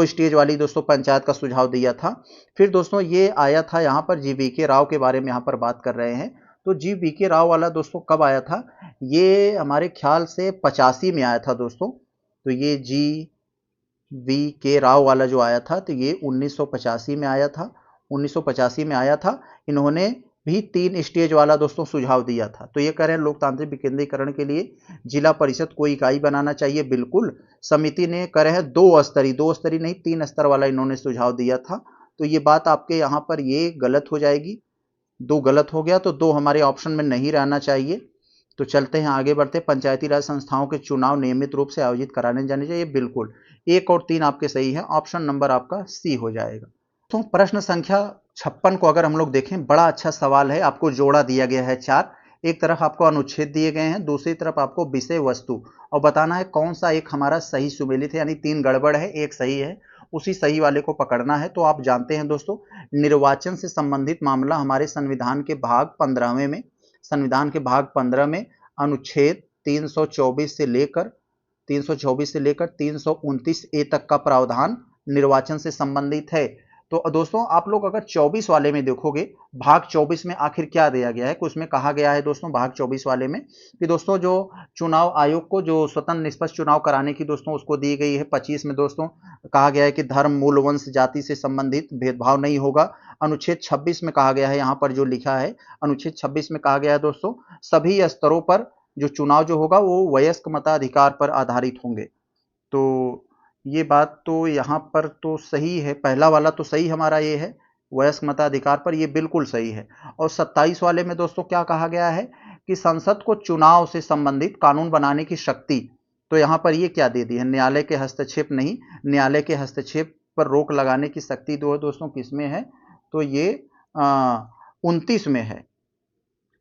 स्टेज वाली दोस्तों पंचायत का सुझाव दिया था। फिर दोस्तों ये आया था यहाँ पर GVK राव के बारे में यहाँ पर बात कर रहे हैं। तो GVK राव वाला दोस्तों कब आया था, ये हमारे ख्याल से 85 में आया था दोस्तों। तो ये GVK राव वाला जो आया था तो ये 1985 में आया था, 1985 में आया था। इन्होंने भी 3 स्टेज वाला दोस्तों सुझाव दिया था। तो ये कह रहे हैं लोकतांत्रिक विकेंद्रीकरण के लिए जिला परिषद को इकाई बनाना चाहिए, बिल्कुल। समिति ने कह रहे हैं 2 स्तरीय नहीं 3 स्तर वाला इन्होंने सुझाव दिया था। तो ये बात आपके यहाँ पर ये गलत हो जाएगी, 2 गलत हो गया, तो 2 हमारे ऑप्शन में नहीं रहना चाहिए। तो चलते हैं आगे बढ़ते। पंचायती राज संस्थाओं के चुनाव नियमित रूप से आयोजित कराने जाने चाहिए, बिल्कुल। 1 और 3 आपके सही है, ऑप्शन नंबर आपका सी हो जाएगा। तो प्रश्न संख्या 56 को अगर हम लोग देखें, बड़ा अच्छा सवाल है। आपको जोड़ा दिया गया है 4, एक तरफ आपको अनुच्छेद दिए गए हैं, दूसरी तरफ आपको विषय वस्तु, और बताना है कौन सा एक हमारा सही सुमेलित है, यानी 3 गड़बड़ है 1 सही है, उसी सही वाले को पकड़ना है। तो आप जानते हैं दोस्तों, निर्वाचन से संबंधित मामला हमारे संविधान के भाग 15वें में, संविधान के भाग 15 में अनुच्छेद 324 से लेकर 329 ए तक का प्रावधान निर्वाचन से संबंधित है। तो दोस्तों आप लोग अगर 24 वाले में देखोगे, भाग 24 में आखिर क्या दिया गया है, कुछ में कहा गया है दोस्तों भाग 24 वाले में कि दोस्तों जो चुनाव आयोग को जो स्वतंत्र निष्पक्ष चुनाव कराने की दोस्तों उसको दी गई है। 25 में दोस्तों कहा गया है कि धर्म, मूल, वंश, जाति से संबंधित भेदभाव नहीं होगा। अनुच्छेद 26 में कहा गया है, यहाँ पर जो लिखा है अनुच्छेद 26 में कहा गया है दोस्तों, सभी स्तरों पर जो चुनाव जो होगा वो वयस्क मताधिकार पर आधारित होंगे। तो ये बात तो यहाँ पर तो सही है, पहला वाला तो सही हमारा ये है, वयस्क मताधिकार पर ये बिल्कुल सही है। और 27 वाले में दोस्तों क्या कहा गया है कि संसद को चुनाव से संबंधित कानून बनाने की शक्ति, तो यहाँ पर ये क्या दे दी है, न्यायालय के हस्तक्षेप नहीं, न्यायालय के हस्तक्षेप पर रोक लगाने की शक्ति दो दोस्तों किसमें है, तो ये 29 में है,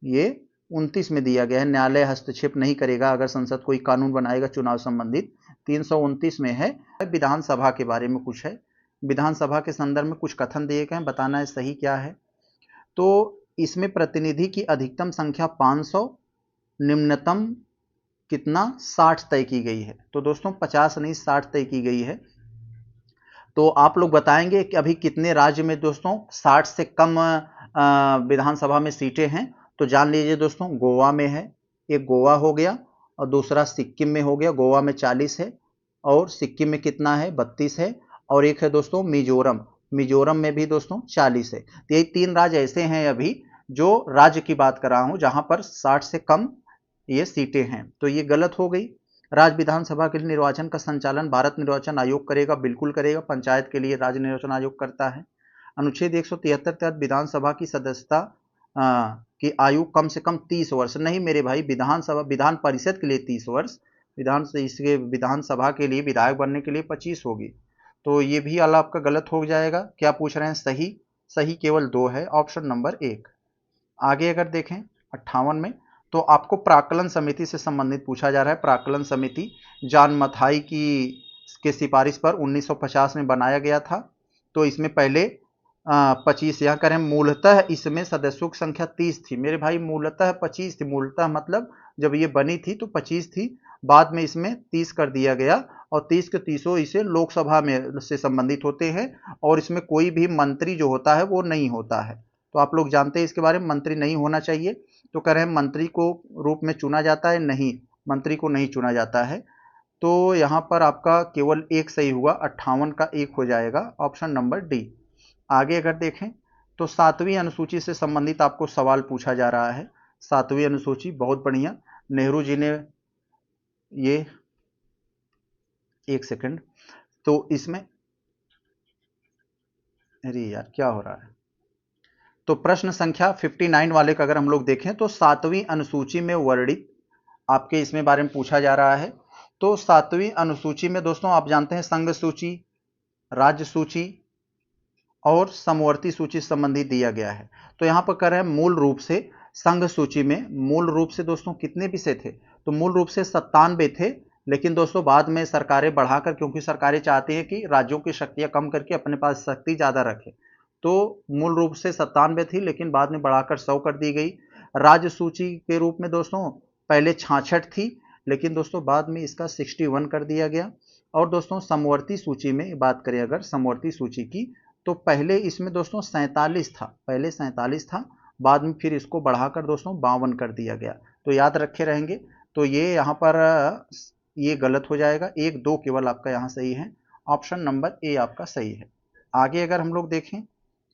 ये 29 में दिया गया है। न्यायालय हस्तक्षेप नहीं करेगा अगर संसद कोई कानून बनाएगा चुनाव संबंधित, 329 में है। विधानसभा के बारे में कुछ है, विधानसभा के संदर्भ में कुछ कथन दिए गए हैं, बताना है सही क्या है। तो इसमें प्रतिनिधि की अधिकतम संख्या 500, निम्नतम कितना 60 तय की गई है। तो दोस्तों 50 नहीं 60 तय की गई है। तो आप लोग बताएंगे कि अभी कितने राज्य में दोस्तों 60 से कम विधानसभा में सीटें हैं। तो जान लीजिए दोस्तों, गोवा में है, एक गोवा हो गया, और दूसरा सिक्किम में हो गया, गोवा में 40 है, और सिक्किम में कितना है 32 है, और एक है दोस्तों मिजोरम, मिजोरम में भी दोस्तों 40 है। तो यही 3 राज्य ऐसे हैं अभी जो राज्य की बात कर रहा हूं जहां पर 60 से कम ये सीटें हैं। तो ये गलत हो गई। राज्य विधानसभा के लिए निर्वाचन का संचालन भारत निर्वाचन आयोग करेगा, बिल्कुल करेगा, पंचायत के लिए राज्य निर्वाचन आयोग करता है। अनुच्छेद 173 तहत विधानसभा की सदस्यता की आयु कम से कम 30 वर्ष, नहीं मेरे भाई, विधानसभा विधान परिषद के लिए 30 वर्ष, विधानसभा के लिए विधायक बनने के लिए 25 होगी। तो ये भी वाला आपका गलत हो जाएगा। क्या पूछ रहे हैं, सही, सही केवल 2 है, ऑप्शन नंबर 1। आगे अगर देखें 58 में, तो आपको प्राक्कलन समिति से संबंधित पूछा जा रहा है। प्राक्कलन समिति जॉन मथाई की सिफारिश पर 1950 में बनाया गया था। तो इसमें पहले 25 यहाँ करें, मूलतः इसमें सदस्यों की संख्या 30 थी मेरे भाई, मूलतः 25 थी, मूलतः मतलब जब ये बनी थी तो 25 थी, बाद में इसमें 30 कर दिया गया, और 30 के 30 इसे लोकसभा में से संबंधित होते हैं, और इसमें कोई भी मंत्री जो होता है वो नहीं होता है। तो आप लोग जानते हैं इसके बारे में, मंत्री नहीं होना चाहिए। तो कह रहे हैं मंत्री को रूप में चुना जाता है, नहीं, मंत्री को नहीं चुना जाता है। तो यहाँ पर आपका केवल एक सही हुआ, 58 का 1 हो जाएगा, ऑप्शन नंबर डी। आगे अगर देखें तो 7वीं अनुसूची से संबंधित आपको सवाल पूछा जा रहा है। 7वीं अनुसूची बहुत बढ़िया, नेहरू जी ने ये, एक सेकंड, तो इसमें, अरे यार क्या हो रहा है। तो प्रश्न संख्या 59 वाले का अगर हम लोग देखें तो 7वीं अनुसूची में वर्णित आपके इसमें बारे में पूछा जा रहा है। तो 7वीं अनुसूची में दोस्तों आप जानते हैं संघ सूची, राज्य सूची और समवर्ती सूची संबंधी दिया गया है। तो यहां पर कर रहे हैं मूल रूप से संघ सूची में, मूल रूप से दोस्तों कितने विषय थे, तो मूल रूप से 97 थे, लेकिन दोस्तों बाद में सरकारें बढ़ाकर, क्योंकि सरकारें चाहती हैं कि राज्यों की शक्तियां कम करके अपने पास शक्ति ज्यादा रखें, तो मूल रूप से 97 थी, लेकिन बाद में बढ़ाकर 100 कर दी गई। राज्य सूची के रूप में दोस्तों पहले 66 थी, लेकिन दोस्तों बाद में इसका 61 कर दिया गया। और दोस्तों समवर्ती सूची में बात करें अगर समवर्ती सूची की, तो पहले इसमें दोस्तों 47 था, पहले 47 था, बाद में फिर इसको बढ़ाकर दोस्तों 52 कर दिया गया। तो याद रखे रहेंगे। तो ये यहाँ पर ये गलत हो जाएगा, 1 2 केवल आपका यहाँ सही है, ऑप्शन नंबर ए आपका सही है। आगे अगर हम लोग देखें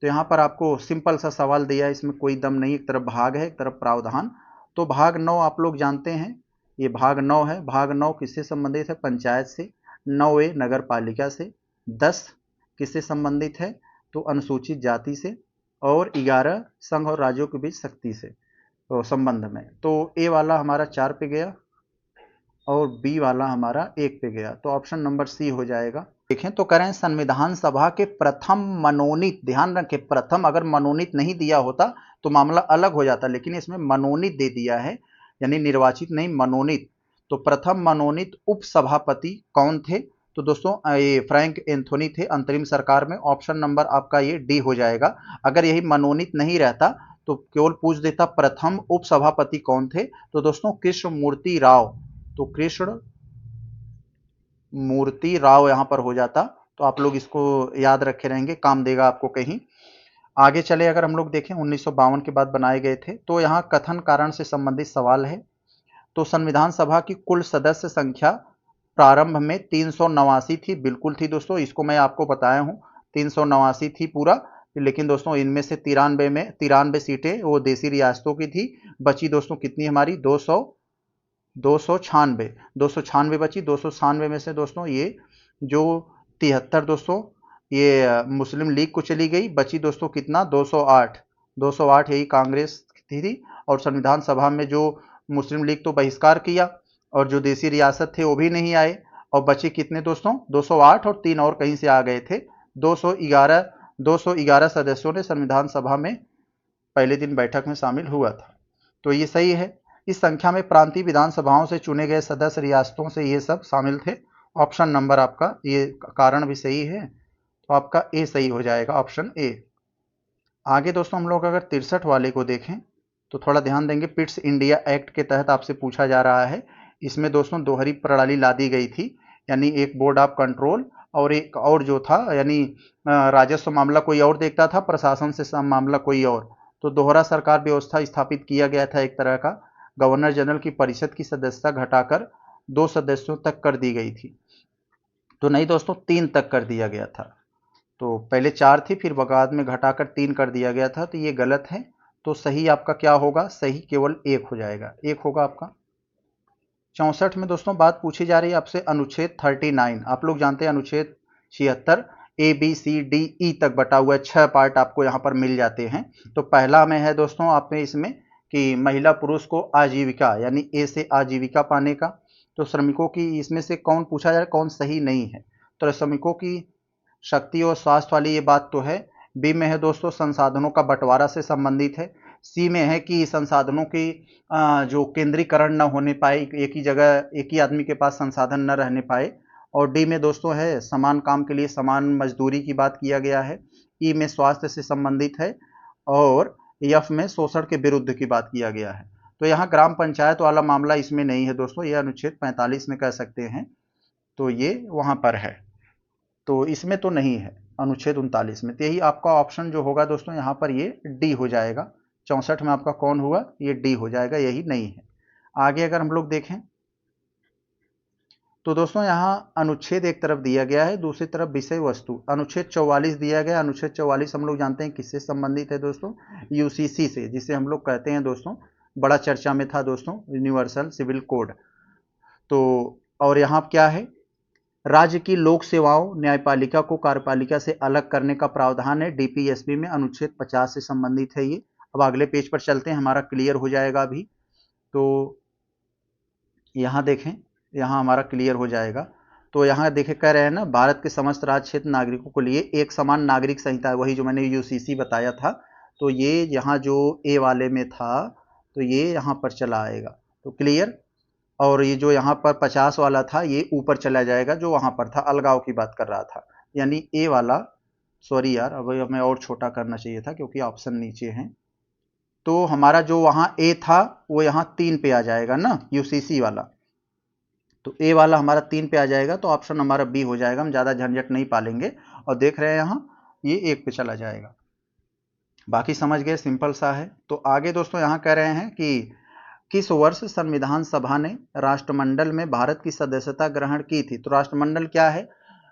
तो यहाँ पर आपको सिंपल सा सवाल दिया है, इसमें कोई दम नहीं, एक तरफ भाग है एक तरफ प्रावधान। तो भाग 9 आप लोग जानते हैं, ये भाग 9 है। भाग 9 किससे संबंधित है? पंचायत से। 9A नगर पालिका से। 10 किससे संबंधित है? तो अनुसूचित जाति से। और 11 संघ और राज्यों के बीच शक्ति से तो संबंध में। तो ए वाला हमारा 4 पे गया और बी वाला हमारा 1 पे गया, तो ऑप्शन नंबर सी हो जाएगा। देखें तो करें संविधान सभा के प्रथम मनोनीत, ध्यान रखें प्रथम, अगर मनोनीत नहीं दिया होता तो मामला अलग हो जाता, लेकिन इसमें मनोनीत दे दिया है, यानी निर्वाचित नहीं मनोनीत। तो प्रथम मनोनीत उपसभापति कौन थे? तो दोस्तों ये फ्रैंक एंथोनी थे अंतरिम सरकार में। ऑप्शन नंबर आपका ये डी हो जाएगा। अगर यही मनोनीत नहीं रहता तो केवल पूछ देता प्रथम उपसभापति कौन थे, तो दोस्तों कृष्णमूर्ति राव। तो कृष्ण मूर्ति राव यहां पर हो जाता, तो आप लोग इसको याद रखे रहेंगे, काम देगा आपको कहीं आगे चले। अगर हम लोग देखें 1952 के बाद बनाए गए थे, तो यहां कथन कारण से संबंधित सवाल है। तो संविधान सभा की कुल सदस्य संख्या प्रारंभ में 389 थी, बिल्कुल थी दोस्तों, इसको मैं आपको बताया हूं 389 थी पूरा। लेकिन दोस्तों इनमें से 93 सीटें वो देसी रियासतों की थी। बची दोस्तों कितनी हमारी? 296 बची। 296 में से दोस्तों ये जो 73 दोस्तों ये मुस्लिम लीग को चली गई, बची दोस्तों कितना? 208 यही कांग्रेस थी। और संविधान सभा में जो मुस्लिम लीग तो बहिष्कार किया और जो देसी रियासत थे वो भी नहीं आए, और बचे कितने दोस्तों? 208 और 3 और कहीं से आ गए थे। 211 सदस्यों ने संविधान सभा में पहले दिन बैठक में शामिल हुआ था, तो ये सही है। इस संख्या में प्रांतीय विधानसभाओं से चुने गए सदस्य रियासतों से ये सब शामिल थे। ऑप्शन नंबर आपका ये कारण भी सही है, तो आपका ए सही हो जाएगा, ऑप्शन ए। आगे दोस्तों हम लोग अगर 63 वाले को देखें तो थोड़ा ध्यान देंगे। पिट्स इंडिया एक्ट के तहत आपसे पूछा जा रहा है। इसमें दोस्तों दोहरी प्रणाली ला दी गई थी, यानी एक बोर्ड ऑफ कंट्रोल और एक और जो था, यानी राजस्व मामला कोई और देखता था, प्रशासन से मामला कोई और। तो दोहरा सरकार व्यवस्था स्थापित किया गया था एक तरह का। गवर्नर जनरल की परिषद की सदस्यता घटाकर 2 सदस्यों तक कर दी गई थी। तो नहीं दोस्तों 3 तक कर दिया गया था। तो पहले 4 थी, फिर बाद में घटाकर 3 कर दिया गया था, तो ये गलत है। तो सही आपका क्या होगा? सही केवल 1 हो जाएगा, 1 होगा आपका। 64 में दोस्तों बात पूछी जा रही है आपसे अनुच्छेद 39। आप लोग जानते हैं अनुच्छेद 76 ABCDE तक बटा हुआ है, 6 पार्ट आपको यहाँ पर मिल जाते हैं। तो पहला में है दोस्तों आप में इसमें कि महिला पुरुष को आजीविका, यानी ए से आजीविका पाने का। तो श्रमिकों की इसमें से कौन पूछा जा रहा है, कौन सही नहीं है? तो श्रमिकों की शक्ति और स्वास्थ्य वाली ये बात तो है। बी में है दोस्तों संसाधनों का बंटवारा से संबंधित है। सी में है कि संसाधनों की जो केंद्रीकरण न होने पाए, एक ही जगह एक ही आदमी के पास संसाधन न रहने पाए। और डी में दोस्तों है समान काम के लिए समान मजदूरी की बात किया गया है। ई में स्वास्थ्य से संबंधित है और एफ में शोषण के विरुद्ध की बात किया गया है। तो यहाँ ग्राम पंचायत वाला मामला इसमें नहीं है दोस्तों, ये अनुच्छेद 45 में कह सकते हैं, तो ये वहां पर है, तो इसमें तो नहीं है अनुच्छेद 39 में। तो यही आपका ऑप्शन जो होगा दोस्तों यहाँ पर ये डी हो जाएगा। 64 में आपका कौन हुआ? ये डी हो जाएगा, यही नहीं है। आगे अगर हम लोग देखें तो दोस्तों यहाँ अनुच्छेद एक तरफ दिया गया है, दूसरी तरफ विषय वस्तु। अनुच्छेद 44 दिया गया। अनुच्छेद 44 हम लोग जानते हैं किससे संबंधित है दोस्तों? यूसीसी से, जिसे हम लोग कहते हैं दोस्तों, बड़ा चर्चा में था दोस्तों, यूनिवर्सल सिविल कोड। तो और यहाँ क्या है? राज्य की लोक सेवाओं न्यायपालिका को कार्यपालिका से अलग करने का प्रावधान है। डीपीएसपी में अनुच्छेद 50 से संबंधित है ये। अब अगले पेज पर चलते हैं, हमारा क्लियर हो जाएगा अभी। तो यहाँ देखें, यहाँ हमारा क्लियर हो जाएगा। तो यहाँ देखे कह रहे हैं ना, भारत के समस्त राज्य क्षेत्र नागरिकों के लिए एक समान नागरिक संहिता, वही जो मैंने यूसीसी बताया था। तो ये यहाँ जो ए वाले में था, तो ये यहाँ पर चला आएगा, तो क्लियर। और ये जो यहाँ पर 50 वाला था ये ऊपर चला जाएगा, जो वहाँ पर था, अलगाव की बात कर रहा था, यानी ए वाला। सॉरी यार, अब हमें और छोटा करना चाहिए था क्योंकि ऑप्शन नीचे हैं। तो हमारा जो वहाँ ए था वो यहाँ 3 पे आ जाएगा ना, यूसीसी वाला। तो ए वाला हमारा 3 पे आ जाएगा, तो ऑप्शन हमारा बी हो जाएगा। हम ज़्यादा झंझट नहीं पालेंगे। और देख रहे हैं यहाँ ये 1 पे चला जाएगा। बाकी समझ गए, सिंपल सा है। तो आगे दोस्तों यहाँ कह रहे हैं कि किस वर्ष संविधान सभा ने राष्ट्रमंडल में भारत की सदस्यता ग्रहण की थी? तो राष्ट्रमंडल क्या है?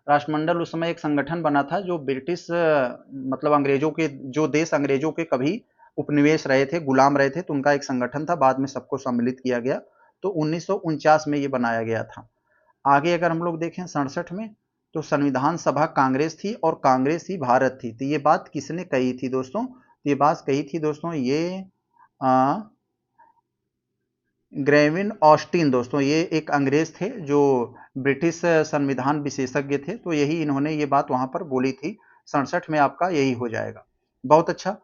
राष्ट्रमंडल उस समय एक संगठन बना था जो ब्रिटिश मतलब अंग्रेजों के, जो देश अंग्रेजों के कभी उपनिवेश रहे थे, गुलाम रहे थे, तो उनका एक संगठन था, बाद में सबको सम्मिलित किया गया, तो 1949 में ये बनाया गया था। आगे अगर हम लोग देखें 67 में, तो संविधान सभा कांग्रेस थी और कांग्रेस ही भारत थी। तो ये बात किसने कही थी दोस्तों? तो ये बात कही थी दोस्तों ये ग्रेविन ऑस्टिन दोस्तों, ये एक अंग्रेज थे जो ब्रिटिश संविधान विशेषज्ञ थे, तो यही इन्होंने ये बात वहां पर बोली थी। 67 में आपका यही हो जाएगा। बहुत अच्छा,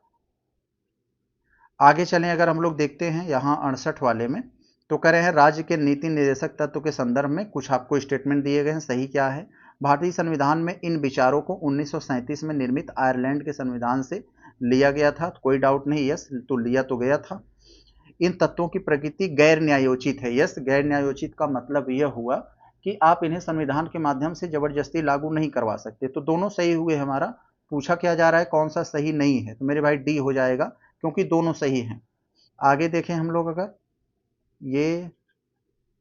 आगे चलें अगर हम लोग देखते हैं यहाँ 68 वाले में, तो कह रहे हैं राज्य के नीति निर्देशक तत्व के संदर्भ में कुछ आपको स्टेटमेंट दिए गए हैं, सही क्या है? भारतीय संविधान में इन विचारों को 1937 में निर्मित आयरलैंड के संविधान से लिया गया था, तो कोई डाउट नहीं, यस, तो लिया तो गया था। इन तत्वों की प्रकृति गैर न्यायोचित है, यस, गैर न्यायोचित का मतलब यह हुआ कि आप इन्हें संविधान के माध्यम से जबरदस्ती लागू नहीं करवा सकते, तो दोनों सही हुए। हमारा पूछा क्या जा रहा है, कौन सा सही नहीं है, तो मेरे भाई डी हो जाएगा, क्योंकि दोनों सही हैं। आगे देखें हम लोग अगर ये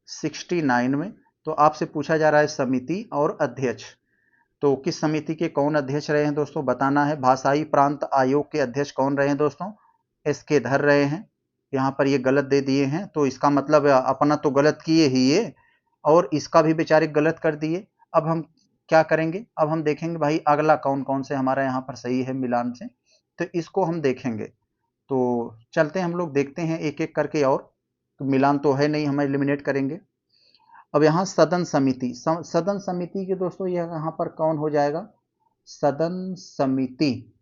69 में, तो आपसे पूछा जा रहा है समिति और अध्यक्ष, तो किस समिति के कौन अध्यक्ष रहे हैं दोस्तों, बताना है। भाषाई प्रांत आयोग के अध्यक्ष कौन रहे हैं दोस्तों? एस के धर रहे हैं। यहाँ पर ये गलत दे दिए हैं, तो इसका मतलब अपना तो गलत किए ही ये, और इसका भी बेचारे गलत कर दिए। अब हम क्या करेंगे, अब हम देखेंगे भाई अगला कौन कौन से हमारा यहाँ पर सही है मिलान से, तो इसको हम देखेंगे। तो चलते हैं हम लोग देखते हैं एक एक करके, और तो मिलान तो है नहीं, हम एलिमिनेट करेंगे। अब यहाँ सदन समिति, सदन समिति के दोस्तों यह यहाँ पर कौन हो जाएगा? सदन समिति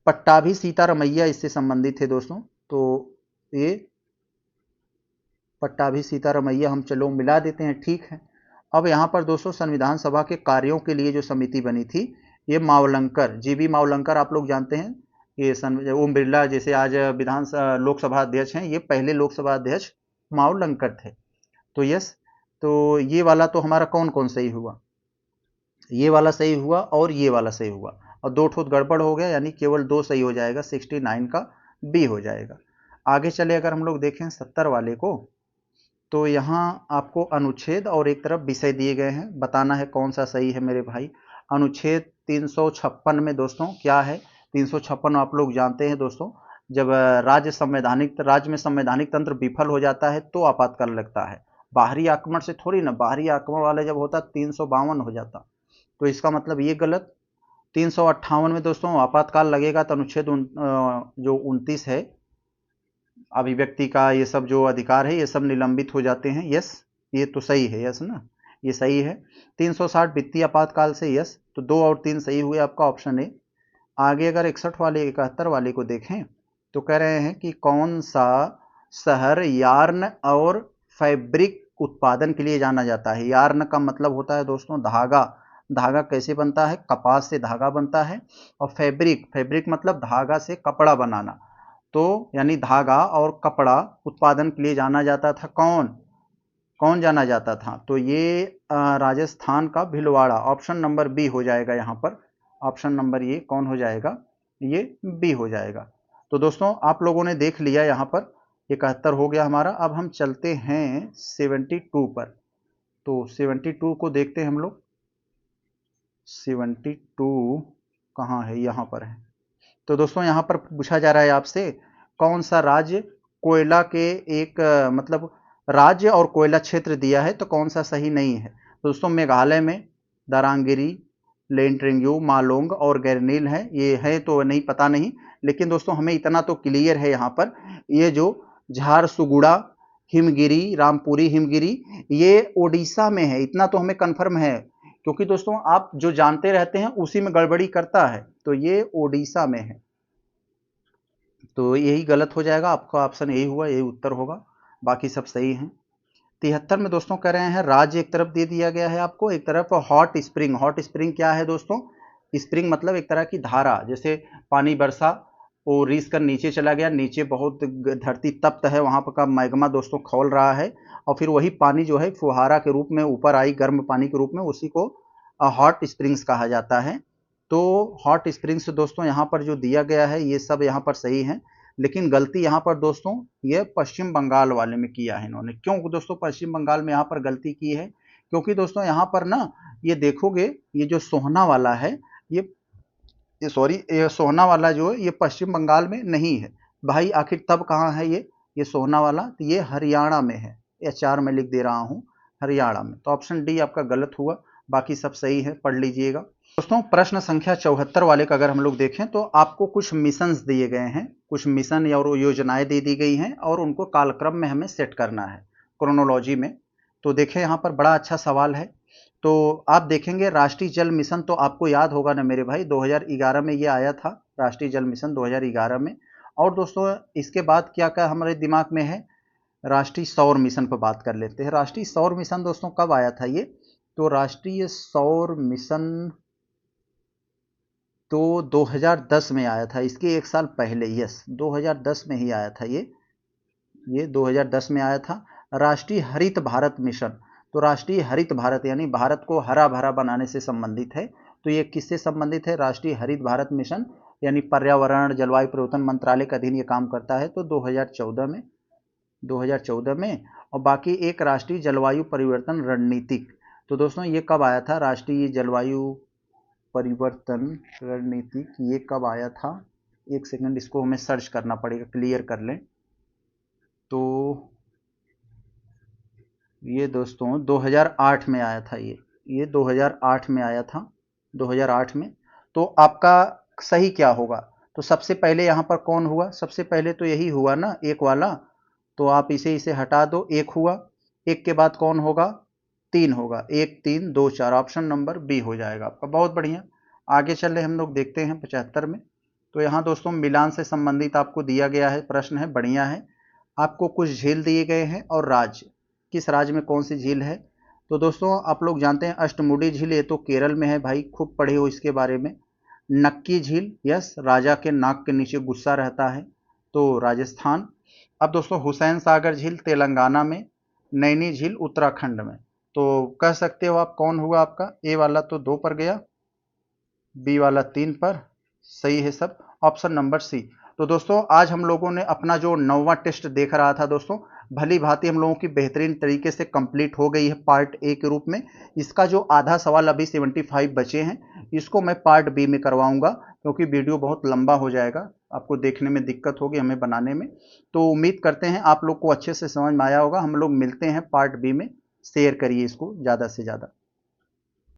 पट्टाभी सीतारमैया इससे संबंधित है दोस्तों, तो ये पट्टाभी सीतारमैया हम चलो मिला देते हैं, ठीक है। अब यहाँ पर दोस्तों संविधान सभा के कार्यों के लिए जो समिति बनी थी, ये मावलंकर, जीबी मावलंकर आप लोग जानते हैं, ये ओम बिरला जैसे आज लोकसभा अध्यक्ष हैं, ये पहले लोकसभा अध्यक्ष मावलंकर थे। तो यस, तो ये वाला तो हमारा कौन कौन सही हुआ? ये वाला सही हुआ और ये वाला सही हुआ, और दो ठोत गड़बड़ हो गया, यानी केवल दो सही हो जाएगा, 69 का बी हो जाएगा। आगे चले अगर हम लोग देखें 70 वाले को, तो यहाँ आपको अनुच्छेद और एक तरफ विषय दिए गए हैं, बताना है कौन सा सही है मेरे भाई। अनुच्छेद 356 में दोस्तों क्या है? 356 आप लोग जानते हैं दोस्तों, जब राज्य में संवैधानिक तंत्र विफल हो जाता है तो आपातकाल लगता है, बाहरी आक्रमण से थोड़ी ना, बाहरी आक्रमण वाले जब होता 352 हो जाता, तो इसका मतलब ये गलत। 358 में दोस्तों आपातकाल लगेगा, तो अनुच्छेद जो 29 है, अभिव्यक्ति का ये सब जो अधिकार है ये सब निलंबित हो जाते हैं, यस, ये तो सही है, यस ना, ये सही है। 360 वित्तीय आपातकाल से, यस, तो 2 और 3 सही हुए आपका, ऑप्शन ए। आगे अगर 61 वाले 71 वाले को देखें, तो कह रहे हैं कि कौन सा शहर यार्न और फैब्रिक उत्पादन के लिए जाना जाता है? यार्न का मतलब होता है दोस्तों धागा, धागा कैसे बनता है? कपास से धागा बनता है, और फैब्रिक, फैब्रिक मतलब धागा से कपड़ा बनाना, तो यानी धागा और कपड़ा उत्पादन के लिए जाना जाता था। कौन कौन जाना जाता था? तो ये राजस्थान का भीलवाड़ा, ऑप्शन नंबर बी हो जाएगा यहाँ पर, ऑप्शन नंबर ये कौन हो जाएगा? ये बी हो जाएगा। तो दोस्तों आप लोगों ने देख लिया, यहाँ पर 71 हो गया हमारा। अब हम चलते हैं 72 पर, तो 72 को देखते हैं हम लोग। 72 कहाँ है? यहाँ पर है। तो दोस्तों यहाँ पर पूछा जा रहा है आपसे कौन सा राज्य कोयला के एक मतलब राज्य और कोयला क्षेत्र दिया है, तो कौन सा सही नहीं है? तो दोस्तों मेघालय में दारांगिरी, लेंट्रिंग्यू, मालोंग और गैरनील है, ये है तो नहीं, पता नहीं, लेकिन दोस्तों हमें इतना तो क्लियर है यहाँ पर, ये जो झारसुगुड़ा हिमगिरी, रामपुरी हिमगिरी, ये ओडिशा में है, इतना तो हमें कन्फर्म है, क्योंकि दोस्तों आप जो जानते रहते हैं उसी में गड़बड़ी करता है, तो ये ओडिशा में है, तो यही गलत हो जाएगा, आपका ऑप्शन यही हुआ, यही उत्तर होगा, बाकी सब सही हैं। 73 में दोस्तों कह रहे हैं राज्य एक तरफ दे दिया गया है आपको, एक तरफ हॉट स्प्रिंग। हॉट स्प्रिंग क्या है दोस्तों? स्प्रिंग मतलब एक तरह की धारा, जैसे पानी बरसा, वो रिस कर नीचे चला गया, नीचे बहुत धरती तप्त है, वहां पर का मैग्मा दोस्तों खौल रहा है, और फिर वही पानी जो है फुहारा के रूप में ऊपर आई, गर्म पानी के रूप में, उसी को हॉट स्प्रिंग्स कहा जाता है। तो हॉट स्प्रिंग्स दोस्तों यहाँ पर जो दिया गया है ये सब यहाँ पर सही है, लेकिन गलती यहाँ पर दोस्तों ये पश्चिम बंगाल वाले में किया है इन्होंने। क्यों दोस्तों पश्चिम बंगाल में यहाँ पर गलती की है? क्योंकि दोस्तों यहाँ पर ना ये देखोगे, ये जो सोहना वाला है, ये सॉरी, ये सोहना वाला जो है ये पश्चिम बंगाल में नहीं है भाई। आखिर तब कहाँ है ये सोहना वाला? तो ये हरियाणा में है। HR में लिख दे रहा हूँ, हरियाणा में। तो ऑप्शन डी आपका गलत हुआ, बाकी सब सही है, पढ़ लीजिएगा। दोस्तों प्रश्न संख्या 74 वाले का अगर हम लोग देखें तो आपको कुछ मिशंस दिए गए हैं, कुछ मिशन और योजनाएं दे दी गई हैं और उनको कालक्रम में हमें सेट करना है, क्रोनोलॉजी में। तो देखें यहाँ पर बड़ा अच्छा सवाल है। तो आप देखेंगे राष्ट्रीय जल मिशन, तो आपको याद होगा ना मेरे भाई, 2011 में ये आया था, राष्ट्रीय जल मिशन 2011 में। और दोस्तों इसके बाद क्या क्या हमारे दिमाग में है, राष्ट्रीय सौर मिशन पर बात कर लेते हैं। राष्ट्रीय सौर मिशन दोस्तों कब आया था ये? तो राष्ट्रीय सौर मिशन तो 2010 में आया था, इसके एक साल पहले। यस, 2010 में ही आया था ये 2010 में आया था। राष्ट्रीय हरित भारत मिशन, तो राष्ट्रीय हरित भारत यानी भारत को हरा भरा बनाने से संबंधित है। तो ये किससे संबंधित है? राष्ट्रीय हरित भारत मिशन यानी पर्यावरण जलवायु परिवर्तन मंत्रालय के अधीन ये काम करता है। तो 2014 में। और बाकी एक राष्ट्रीय जलवायु परिवर्तन रणनीति, तो दोस्तों ये कब आया था? राष्ट्रीय जलवायु परिवर्तन रणनीति ये कब आया था? एक सेकंड, इसको हमें सर्च करना पड़ेगा, क्लियर कर लें। तो ये दोस्तों 2008 में आया था, ये 2008 में आया था, 2008 में। तो आपका सही क्या होगा? तो सबसे पहले यहाँ पर कौन हुआ? सबसे पहले तो यही हुआ ना, एक वाला। तो आप इसे हटा दो, एक हुआ। एक के बाद कौन होगा? 3 होगा, 1 3 2 4, ऑप्शन नंबर बी हो जाएगा आपका। बहुत बढ़िया, आगे चले हम लोग देखते हैं 75 में। तो यहाँ दोस्तों मिलान से संबंधित आपको दिया गया है, प्रश्न है, बढ़िया है। आपको कुछ झील दिए गए हैं और राज्य, किस राज्य में कौन सी झील है? तो दोस्तों आप लोग जानते हैं अष्टमुडी झील, ये तो केरल में है भाई, खूब पढ़े हो इसके बारे में। नक्की झील, यस, राजा के नाक के नीचे गुस्सा रहता है, तो राजस्थान। अब दोस्तों हुसैन सागर झील तेलंगाना में, नैनी झील उत्तराखंड में। तो कह सकते हो आप कौन हुआ आपका? ए वाला तो 2 पर गया, बी वाला 3 पर, सही है सब, ऑप्शन नंबर सी। तो दोस्तों आज हम लोगों ने अपना जो 9वां टेस्ट देख रहा था दोस्तों, भली भांति हम लोगों की बेहतरीन तरीके से कंप्लीट हो गई है पार्ट ए के रूप में। इसका जो आधा सवाल अभी 75 बचे हैं, इसको मैं पार्ट बी में करवाऊंगा, क्योंकि वीडियो बहुत लंबा हो जाएगा, आपको देखने में दिक्कत होगी, हमें बनाने में। तो उम्मीद करते हैं आप लोग को अच्छे से समझ में आया होगा। हम लोग मिलते हैं पार्ट बी में, शेयर करिए इसको ज़्यादा से ज़्यादा।